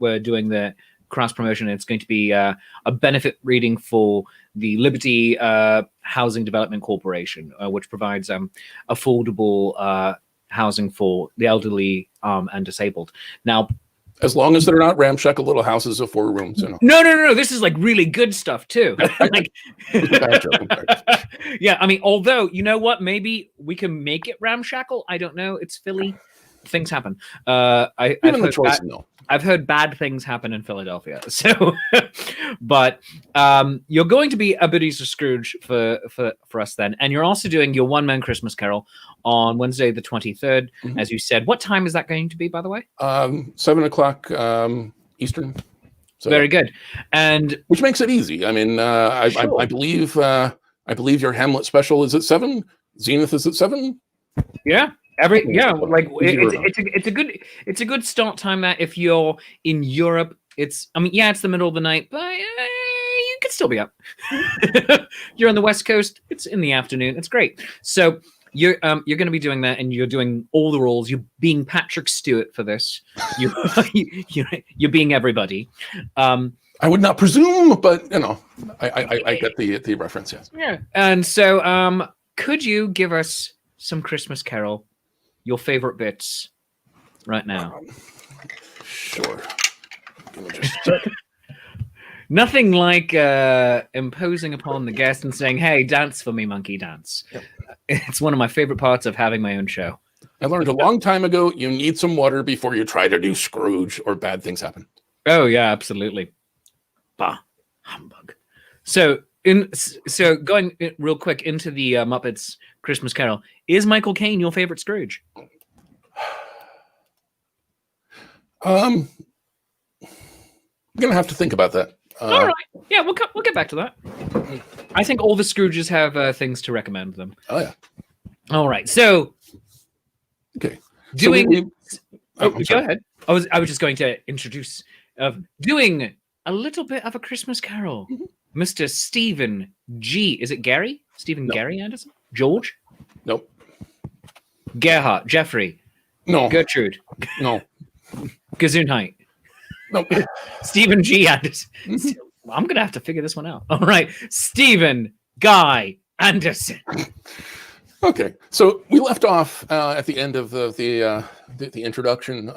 we're doing the cross promotion. It's going to be a benefit reading for the Liberty Housing Development Corporation, which provides affordable housing for the elderly and disabled. Now, as long as they're not ramshackle little houses of 4 rooms. You know. No. This is like really good stuff too. Like, yeah, I mean, although you know what, maybe we can make it ramshackle. I don't know. It's Philly. Things happen. I've heard bad things happen in Philadelphia. So, but you're going to be Ebenezer Scrooge for us then, and you're also doing your one-man Christmas Carol on Wednesday the 23rd, as you said. What time is that going to be, by the way? 7 o'clock Eastern. So, very good, and which makes it easy. I mean, I believe your Hamlet special is at 7. Zenith is at 7. Yeah. It's a good start time. That if you're in Europe, it's the middle of the night, but you can still be up. You're on the West Coast, it's in the afternoon. It's great. So you're going to be doing that, and you're doing all the roles. You're being Patrick Stewart for this. You're being everybody. I would not presume, but you know, I get the reference. Yes. Yeah. And so, could you give us some Christmas Carol? Your favorite bits right now. Sure. Give me just a second. Nothing like imposing upon the guest and saying, "Hey, dance for me, monkey, dance." Yep. It's one of my favorite parts of having my own show. I learned a long time ago, you need some water before you try to do Scrooge or bad things happen. Oh, yeah, absolutely. Bah, humbug. So going real quick into the Muppets Christmas Carol, is Michael Caine your favorite Scrooge? I'm gonna have to think about that. All right, yeah, we'll get back to that. I think all the Scrooges have things to recommend them. Oh yeah. All right, so okay, doing. Go ahead. I was just going to introduce doing a little bit of a Christmas Carol. Mr. Stephen G. Is it Gary? Stephen no. Gary Anderson? George? Nope. Gerhard? Jeffrey? No. Gertrude? No. Gesundheit? Nope. Stephen G. Anderson. I'm going to have to figure this one out. All right. Stephen Guy Anderson. Okay. So we left off at the end of the introduction.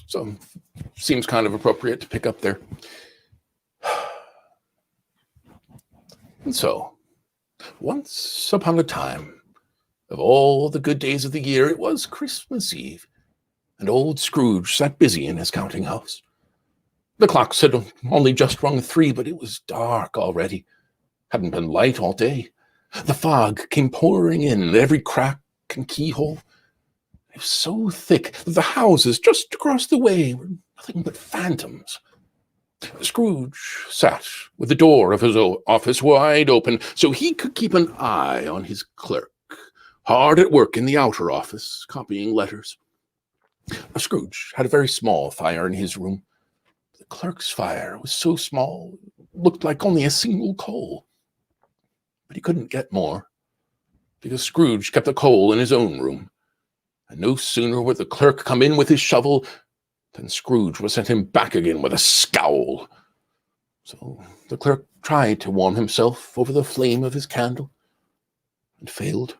So seems kind of appropriate to pick up there. And so, once upon a time, of all the good days of the year, it was Christmas Eve, and old Scrooge sat busy in his counting house. The clocks had only just rung 3, but it was dark already. Hadn't been light all day. The fog came pouring in at every crack and keyhole. It was so thick that the houses just across the way were nothing but phantoms. Scrooge sat with the door of his office wide open so he could keep an eye on his clerk, hard at work in the outer office, copying letters. Scrooge had a very small fire in his room. The clerk's fire was so small, it looked like only a single coal. But he couldn't get more, because Scrooge kept a coal in his own room. And no sooner would the clerk come in with his shovel then Scrooge was sent him back again with a scowl. So the clerk tried to warm himself over the flame of his candle and failed.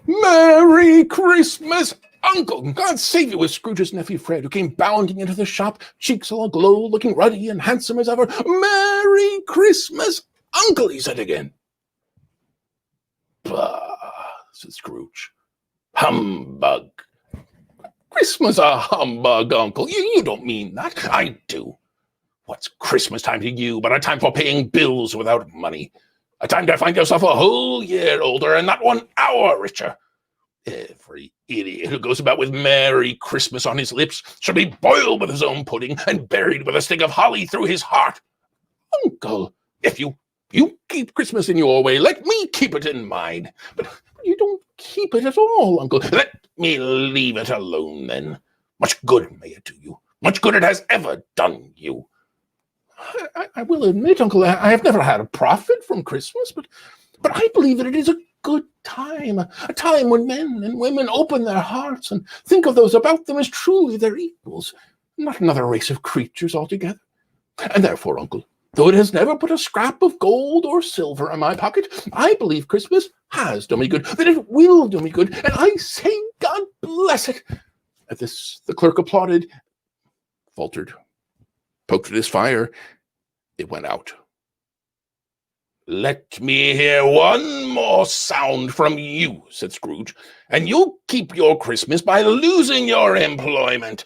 "Merry Christmas, Uncle! God save you," was Scrooge's nephew Fred, who came bounding into the shop, cheeks all aglow, looking ruddy and handsome as ever. "Merry Christmas, Uncle," he said again. "Bah," said Scrooge. "Humbug. Christmas a humbug, Uncle. You don't mean that." "I do. What's Christmas time to you but a time for paying bills without money? A time to find yourself a whole year older and not 1 hour richer. Every idiot who goes about with Merry Christmas on his lips should be boiled with his own pudding and buried with a stick of holly through his heart. Uncle, if you keep Christmas in your way, let me keep it in mine. But you don't keep it at all, Uncle. Let me leave it alone, then. Much good may it do you. Much good it has ever done you. I will admit, Uncle, I have never had a profit from Christmas, but But I believe that it is a good time, a time when men and women open their hearts and think of those about them as truly their equals, not another race of creatures altogether. And therefore, uncle, though it has never put a scrap of gold or silver in my pocket, I believe Christmas has done me good, that it will do me good, and I say God bless it. At this, the clerk applauded, faltered, poked at his fire. It went out. "Let me hear one more sound from you," said Scrooge, "and you'll keep your Christmas by losing your employment.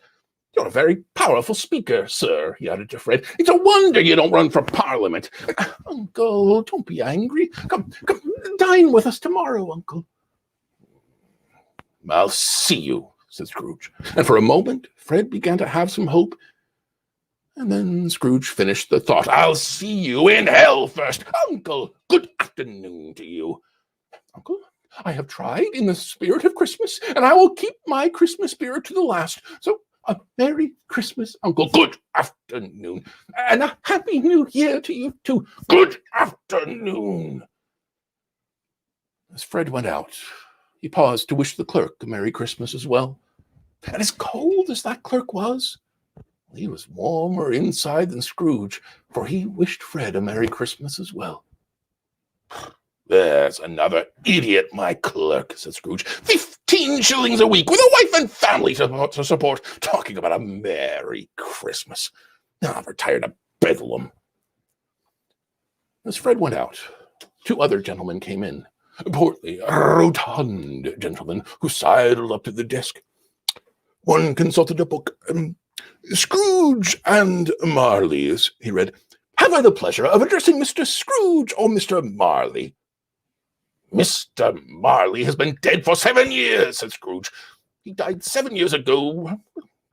You're a very powerful speaker, sir," he added to Fred. "It's a wonder you don't run for Parliament. Uncle, don't be angry. Come, dine with us tomorrow, Uncle." "I'll see you," said Scrooge. And for a moment, Fred began to have some hope. And then Scrooge finished the thought. "I'll see you in hell first. Uncle, good afternoon to you." "Uncle, I have tried in the spirit of Christmas, and I will keep my Christmas spirit to the last. So a Merry Christmas, Uncle. Good afternoon. And a Happy New Year to you, too. Good afternoon." As Fred went out, he paused to wish the clerk a Merry Christmas as well. And as cold as that clerk was, he was warmer inside than Scrooge, for he wished Fred a Merry Christmas as well. "There's another idiot, my clerk," said Scrooge. 15 shillings a week with a wife and family to support, talking about a Merry Christmas. I'm retired of Bedlam. As Fred went out, 2 other gentlemen came in. Portly, rotund gentlemen who sidled up to the desk. One consulted a book. "Scrooge and Marley's," he read. "Have I the pleasure of addressing Mr. Scrooge or Mr. Marley?" "Mr. Marley has been dead for 7 years," said Scrooge. "He died 7 years ago,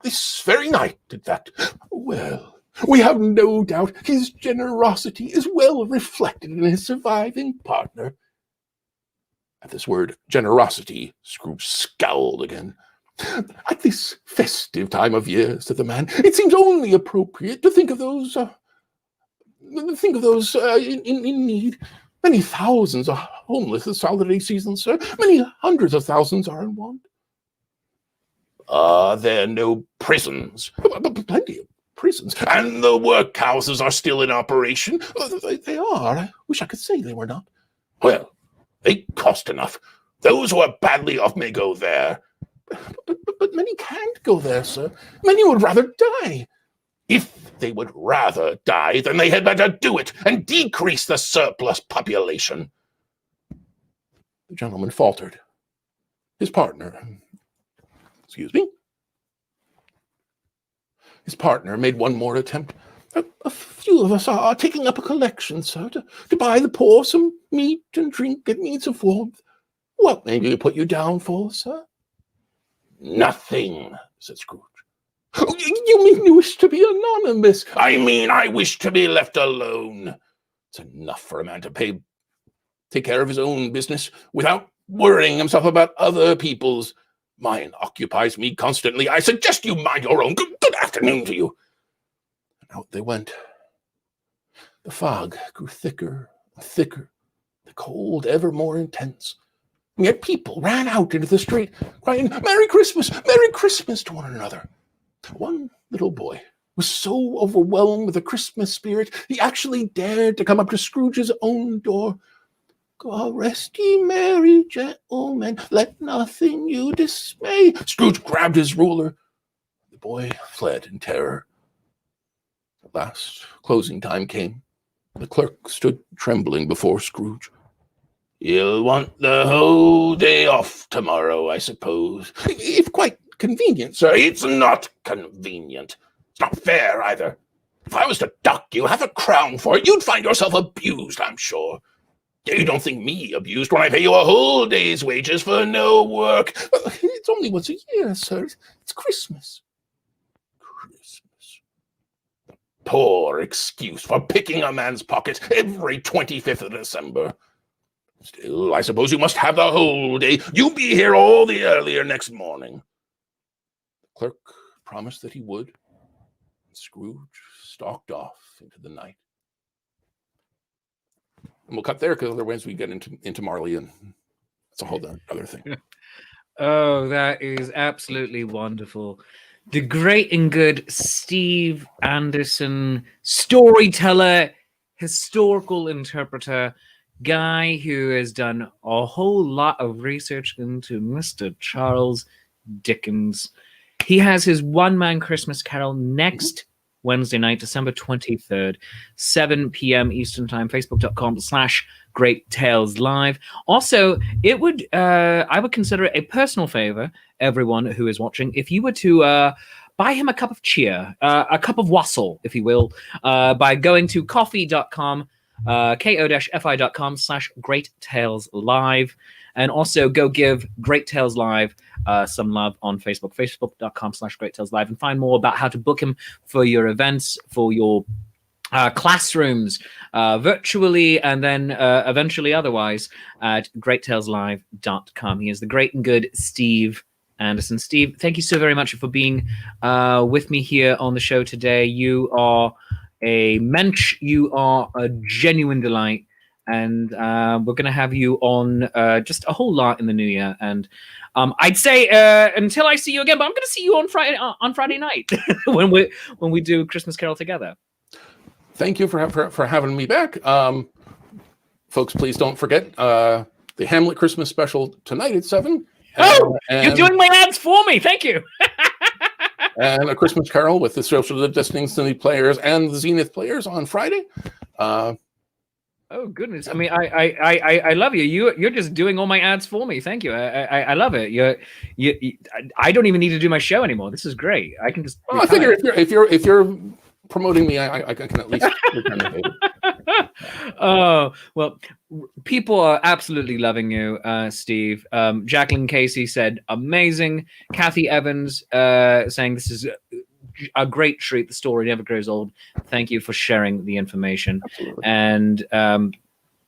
this very night, in fact. Well, we have no doubt his generosity is well reflected in his surviving partner." At this word, generosity, Scrooge scowled again. "At this festive time of year," said the man, "it seems only appropriate to think of those in need. Many thousands are homeless this holiday season, sir. Many hundreds of thousands are in want." "Are there no prisons?" "Plenty of prisons. And the workhouses are still in operation?" They are. I wish I could say they were not." "Well, they cost enough. Those who are badly off may go there." But many can't go there, sir. Many would rather die." "If they would rather die, then they had better do it and decrease the surplus population." The gentleman faltered. His partner made one more attempt. A few of us are taking up a collection, sir, to buy the poor some meat and drink and means of warmth. What may we put you down for, sir?" "Nothing," said Scrooge. "Oh, you mean you wish to be anonymous?" I wish to be left alone. It's enough for a man to take care of his own business without worrying himself about other people's. Mine occupies me constantly. I suggest you mind your own. Good afternoon to you." And out they went. The fog grew thicker and thicker, the cold ever more intense. And yet people ran out into the street, crying, "Merry Christmas! Merry Christmas!" to one another. One little boy was so overwhelmed with the Christmas spirit, he actually dared to come up to Scrooge's own door. "God rest ye merry gentlemen, let nothing you dismay." Scrooge grabbed his ruler. The boy fled in terror. At last, closing time came. The clerk stood trembling before Scrooge. "You'll want the whole day off tomorrow, I suppose." "If quite convenient, sir." "It's not convenient. It's not fair, either. If I was to dock you 1/2 crown for it, you'd find yourself abused, I'm sure. You don't think me abused when I pay you a whole day's wages for no work." "It's only once a year, sir. It's Christmas." "Christmas. Poor excuse for picking a man's pocket every 25th of December. Still, I suppose you must have the whole day. You be here all the earlier next morning." The clerk promised that he would, and Scrooge stalked off into the night. And we'll cut there because otherwise we get into Marley, and it's a whole other thing. Oh, that is absolutely wonderful. The great and good Steve Anderson, storyteller, historical interpreter, guy who has done a whole lot of research into Mr. Charles Dickens. He has his one-man Christmas Carol next Wednesday night, December 23rd, 7 p.m. Eastern Time, facebook.com/Great Tales Live. Also, I would consider it a personal favor, everyone who is watching, if you were to buy him a cup of cheer, a cup of wassail, if you will, by going to coffee.com, ko-fi.com/Great Tales Live. And also go give Great Tales Live some love on Facebook, facebook.com/Great Tales Live, and find more about how to book him for your events, for your classrooms, virtually, and then eventually otherwise at greattaleslive.com. He is the great and good Steve Anderson. Steve, thank you so very much for being with me here on the show today. You are a mensch. You are a genuine delight. And we're going to have you on just a whole lot in the new year. And I'd say until I see you again, but I'm going to see you on Friday night when we do Christmas Carol together. Thank you for having me back. Folks, please don't forget the Hamlet Christmas special tonight at 7. You're doing my ads for me. Thank you. And A Christmas Carol with the Social Distancing players and the Zenith players on Friday. Oh goodness! I mean, I love you. You're just doing all my ads for me. Thank you. I love it. I don't even need to do my show anymore. This is great. I can just. Well, I figure if you're promoting me, I can at least return the favor. Oh well, people are absolutely loving you, Steve. Jacqueline Casey said amazing. Kathy Evans saying this is a great treat. The story never grows old. Thank you for sharing the information. Absolutely. And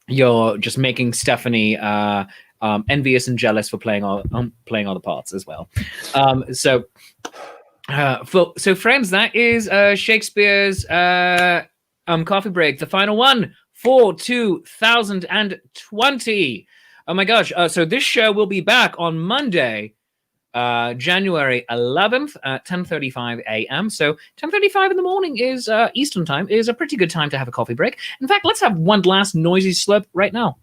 you're just making Stephanie envious and jealous for playing all the parts as well. So friends, that is Shakespeare's coffee break, the final one for 2020. Oh my gosh! So this show will be back on Monday, January 11th at 10:35 a.m. So 10:35 in the morning is Eastern time is a pretty good time to have a coffee break. In fact, let's have one last noisy slurp right now.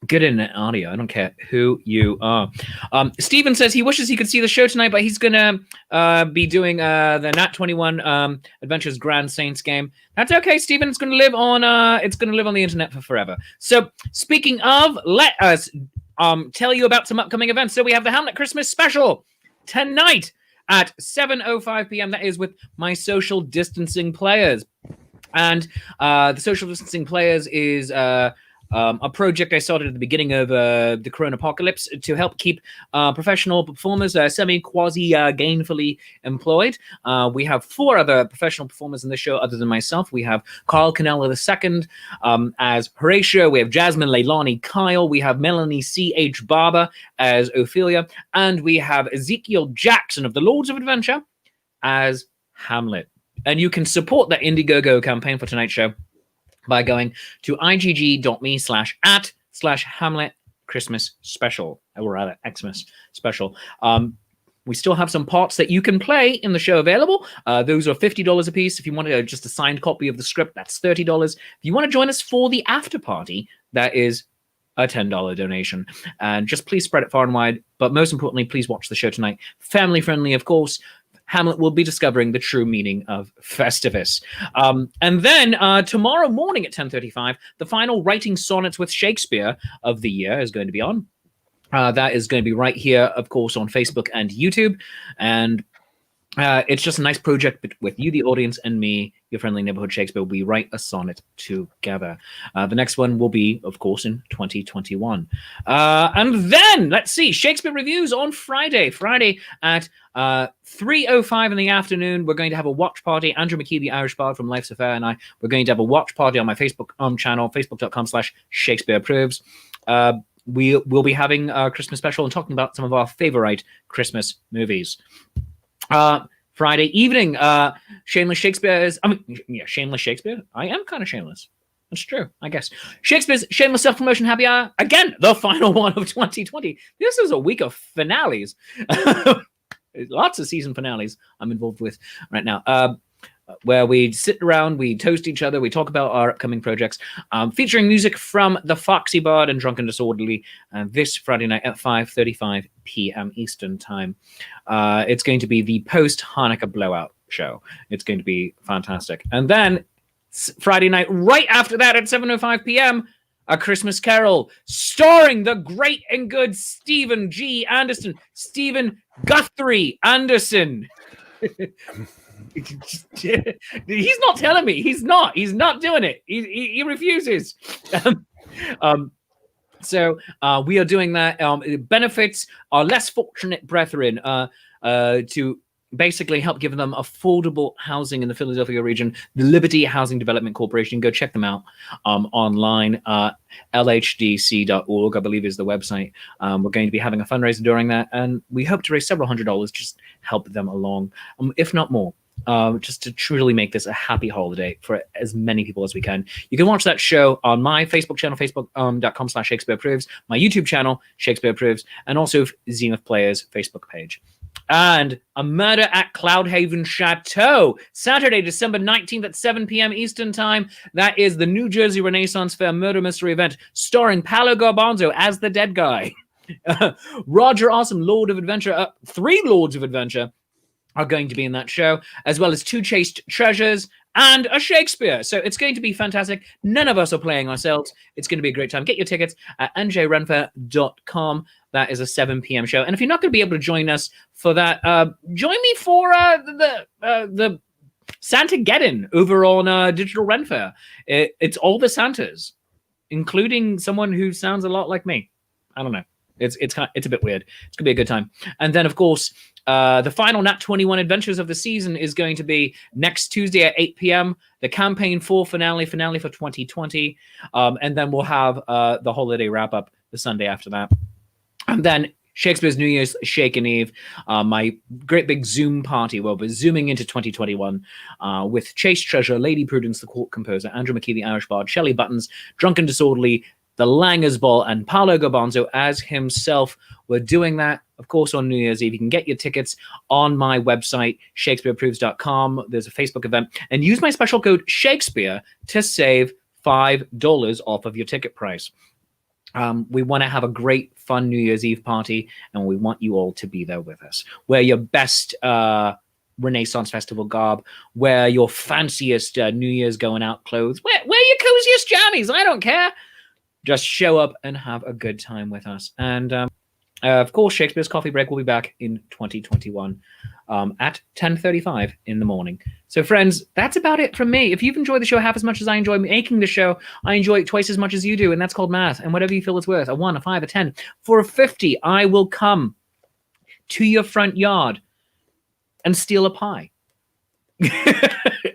Good internet audio. I don't care who you are. Stephen says he wishes he could see the show tonight, but he's gonna be doing the Nat 21 Adventures Grand Saints game. That's okay, Stephen. It's gonna live on the internet for forever. So speaking of, let us tell you about some upcoming events. So we have the Hamlet Christmas special tonight at 7:05 p.m. That is with my social distancing players. And the social distancing players is a project I started at the beginning of the Corona apocalypse to help keep professional performers gainfully employed. We have 4 other professional performers in the show other than myself. We have Carl Canella II as Horatio. We have Jasmine Leilani Kyle. We have Melanie C.H. Barber as Ophelia. And we have Ezekiel Jackson of the Lords of Adventure as Hamlet. And you can support that Indiegogo campaign for tonight's show by going to igg.me/@/Hamlet Christmas Special, or rather Xmas Special. We still have some parts that you can play in the show available. Those are $50 a piece. If you want just a signed copy of the script, that's $30. If you want to join us for the after party, that is a $10 donation. And just please spread it far and wide. But most importantly, please watch the show tonight. Family friendly, of course. Hamlet will be discovering the true meaning of Festivus. And then tomorrow morning at 10:35, the final Writing Sonnets with Shakespeare of the year is going to be on. That is going to be right here, of course, on Facebook and YouTube. And it's just a nice project with you, the audience, and me, your friendly neighborhood Shakespeare. We write a sonnet together. The next one will be, of course, in 2021. And then, let's see, Shakespeare Reviews on Friday at 3:05 in the afternoon. We're going to have a watch party. Andrew McKee, the Irish Bard from Life's Affair, and we're going to have a watch party on my Facebook channel, facebook.com/Shakespeare Approves. We will be having a Christmas special and talking about some of our favorite Christmas movies. Friday evening. Shameless Shakespeare is, Shameless Shakespeare. I am kind of shameless. That's true, I guess. Shakespeare's Shameless Self-Promotion Happy Hour. Again, the final one of 2020. This is a week of finales. Lots of season finales I'm involved with right now. Where we sit around, we toast each other, we talk about our upcoming projects, featuring music from the Foxy Bard and Drunken Disorderly this Friday night at 5:35 p.m. Eastern Time. It's going to be the post-Hanukkah blowout show. It's going to be fantastic. And then Friday night, right after that at 7:05 p.m., A Christmas Carol, starring the great and good Stephen G. Anderson. Stephen Guthrie Anderson. He's not telling me. He's not doing it. He refuses. So we are doing that. It benefits our less fortunate brethren to basically help give them affordable housing in the Philadelphia region. The Liberty Housing Development Corporation. Go check them out online. LHDC.org, I believe, is the website. We're going to be having a fundraiser during that, and we hope to raise several $100s, just help them along, if not more. Just to truly make this a happy holiday for as many people as we can. You can watch that show on my Facebook channel, facebook.com/Shakespeare Approves, my YouTube channel, Shakespeare Approves, and also Zenith Players Facebook page. And A Murder at Cloudhaven Chateau, Saturday, December 19th at 7 p.m. Eastern Time. That is the New Jersey Renaissance Fair murder mystery event starring Paolo Garbanzo as the dead guy. Roger Awesome, Lord of Adventure, 3 Lords of Adventure are going to be in that show, as well as 2 Chaste Treasures and a Shakespeare. So it's going to be fantastic. None of us are playing ourselves. It's going to be a great time. Get your tickets at njrenfair.com. That is a 7 p.m. show. And if you're not going to be able to join us for that, join me for the Santa-geddon over on Digital Ren Fair. It's all the Santas, including someone who sounds a lot like me. I don't know. It's a bit weird. It's going to be a good time. And then, of course, the final Nat 21 Adventures of the season is going to be next Tuesday at 8 p.m. The campaign 4 finale for 2020. And then we'll have the holiday wrap-up the Sunday after that. And then Shakespeare's New Year's Shake and Eve, my great big Zoom party where we're zooming into 2021 with Chaste Treasure, Lady Prudence, the court composer, Andrew McKee, the Irish bard, Shelley Buttons, Drunken Disorderly, the Langers Ball, and Paolo Garbanzo as himself. We're doing that, of course, on New Year's Eve. You can get your tickets on my website, shakespeareapproves.com. There's a Facebook event. And use my special code Shakespeare to save $5 off of your ticket price. We want to have a great, fun New Year's Eve party, and we want you all to be there with us. Wear your best Renaissance Festival garb. Wear your fanciest New Year's going out clothes. Wear your coziest jammies. I don't care. Just show up and have a good time with us. And of course, Shakespeare's Coffee Break will be back in 2021 at 10:35 in the morning. So friends, that's about it from me. If you've enjoyed the show half as much as I enjoy making the show, I enjoy it twice as much as you do, and that's called math. And whatever you feel it's worth, a 1, a 5, a 10. For a 50, I will come to your front yard and steal a pie.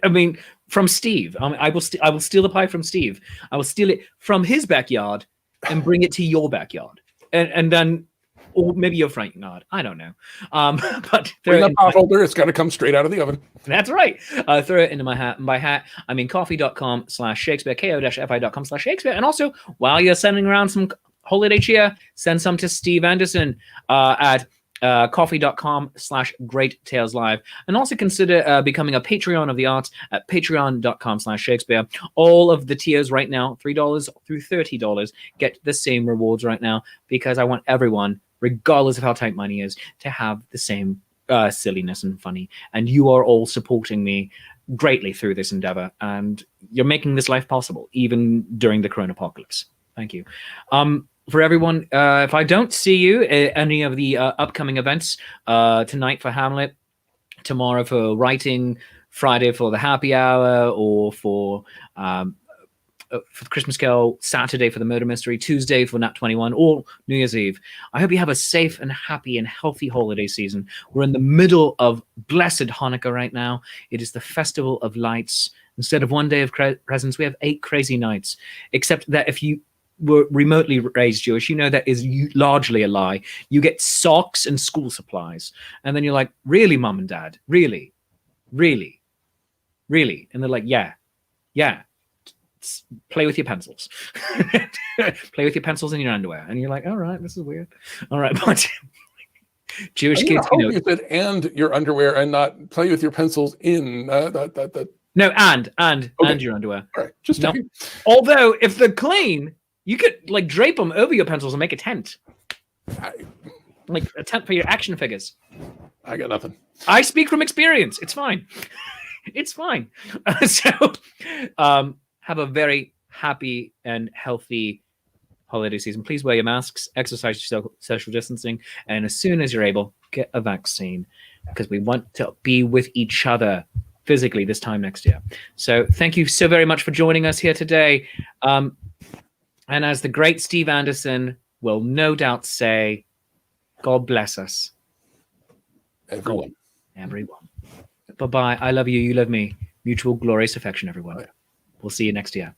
I mean, from Steve. I will steal the pie from Steve. I will steal it from his backyard and bring it to your backyard. And then, or maybe your front yard. I don't know. But in the pot holder, it's got to come straight out of the oven. That's right. Throw it into my hat. And by hat, I mean coffee.com/Shakespeare, ko-fi.com/Shakespeare. And also, while you're sending around some holiday cheer, send some to Steve Anderson at coffee.com/Great Tales Live. And also consider becoming a Patreon of the arts at patreon.com/Shakespeare. All of the tiers right now, $3 through $30, get the same rewards right now, because I want everyone, regardless of how tight money is, to have the same silliness and funny. And you are all supporting me greatly through this endeavor, and you're making this life possible, even during the Corona apocalypse. Thank you. For everyone, if I don't see you at any of the upcoming events, tonight for Hamlet, tomorrow for writing, Friday for the happy hour, or for the Christmas Carol, Saturday for the murder mystery, Tuesday for Nat 21, or New Year's Eve, I hope you have a safe and happy and healthy holiday season. We're in the middle of blessed Hanukkah right now. It is the festival of lights. Instead of one day of presents, we have 8 crazy nights, except that if you were remotely raised Jewish, you know that is largely a lie. You get socks and school supplies. And then you're like, really, mom and dad? Really? Really, really. And they're like, yeah, play with your pencils. Play with your pencils in your underwear. And you're like, all right, this is weird. All right, but Jewish kids, you said and your underwear and not play with your pencils in that. No, and your underwear. All right, just no. checking. Although if they're clean, you could like drape them over your pencils and make a tent. Like a tent for your action figures. I got nothing. I speak from experience. It's fine. It's fine. Have a very happy and healthy holiday season. Please wear your masks, exercise your social distancing, and as soon as you're able, get a vaccine because we want to be with each other physically this time next year. So thank you so very much for joining us here today. And as the great Steve Anderson will no doubt say, God bless us. Everyone. Bye-bye. I love you. You love me. Mutual glorious affection, everyone. We'll see you next year.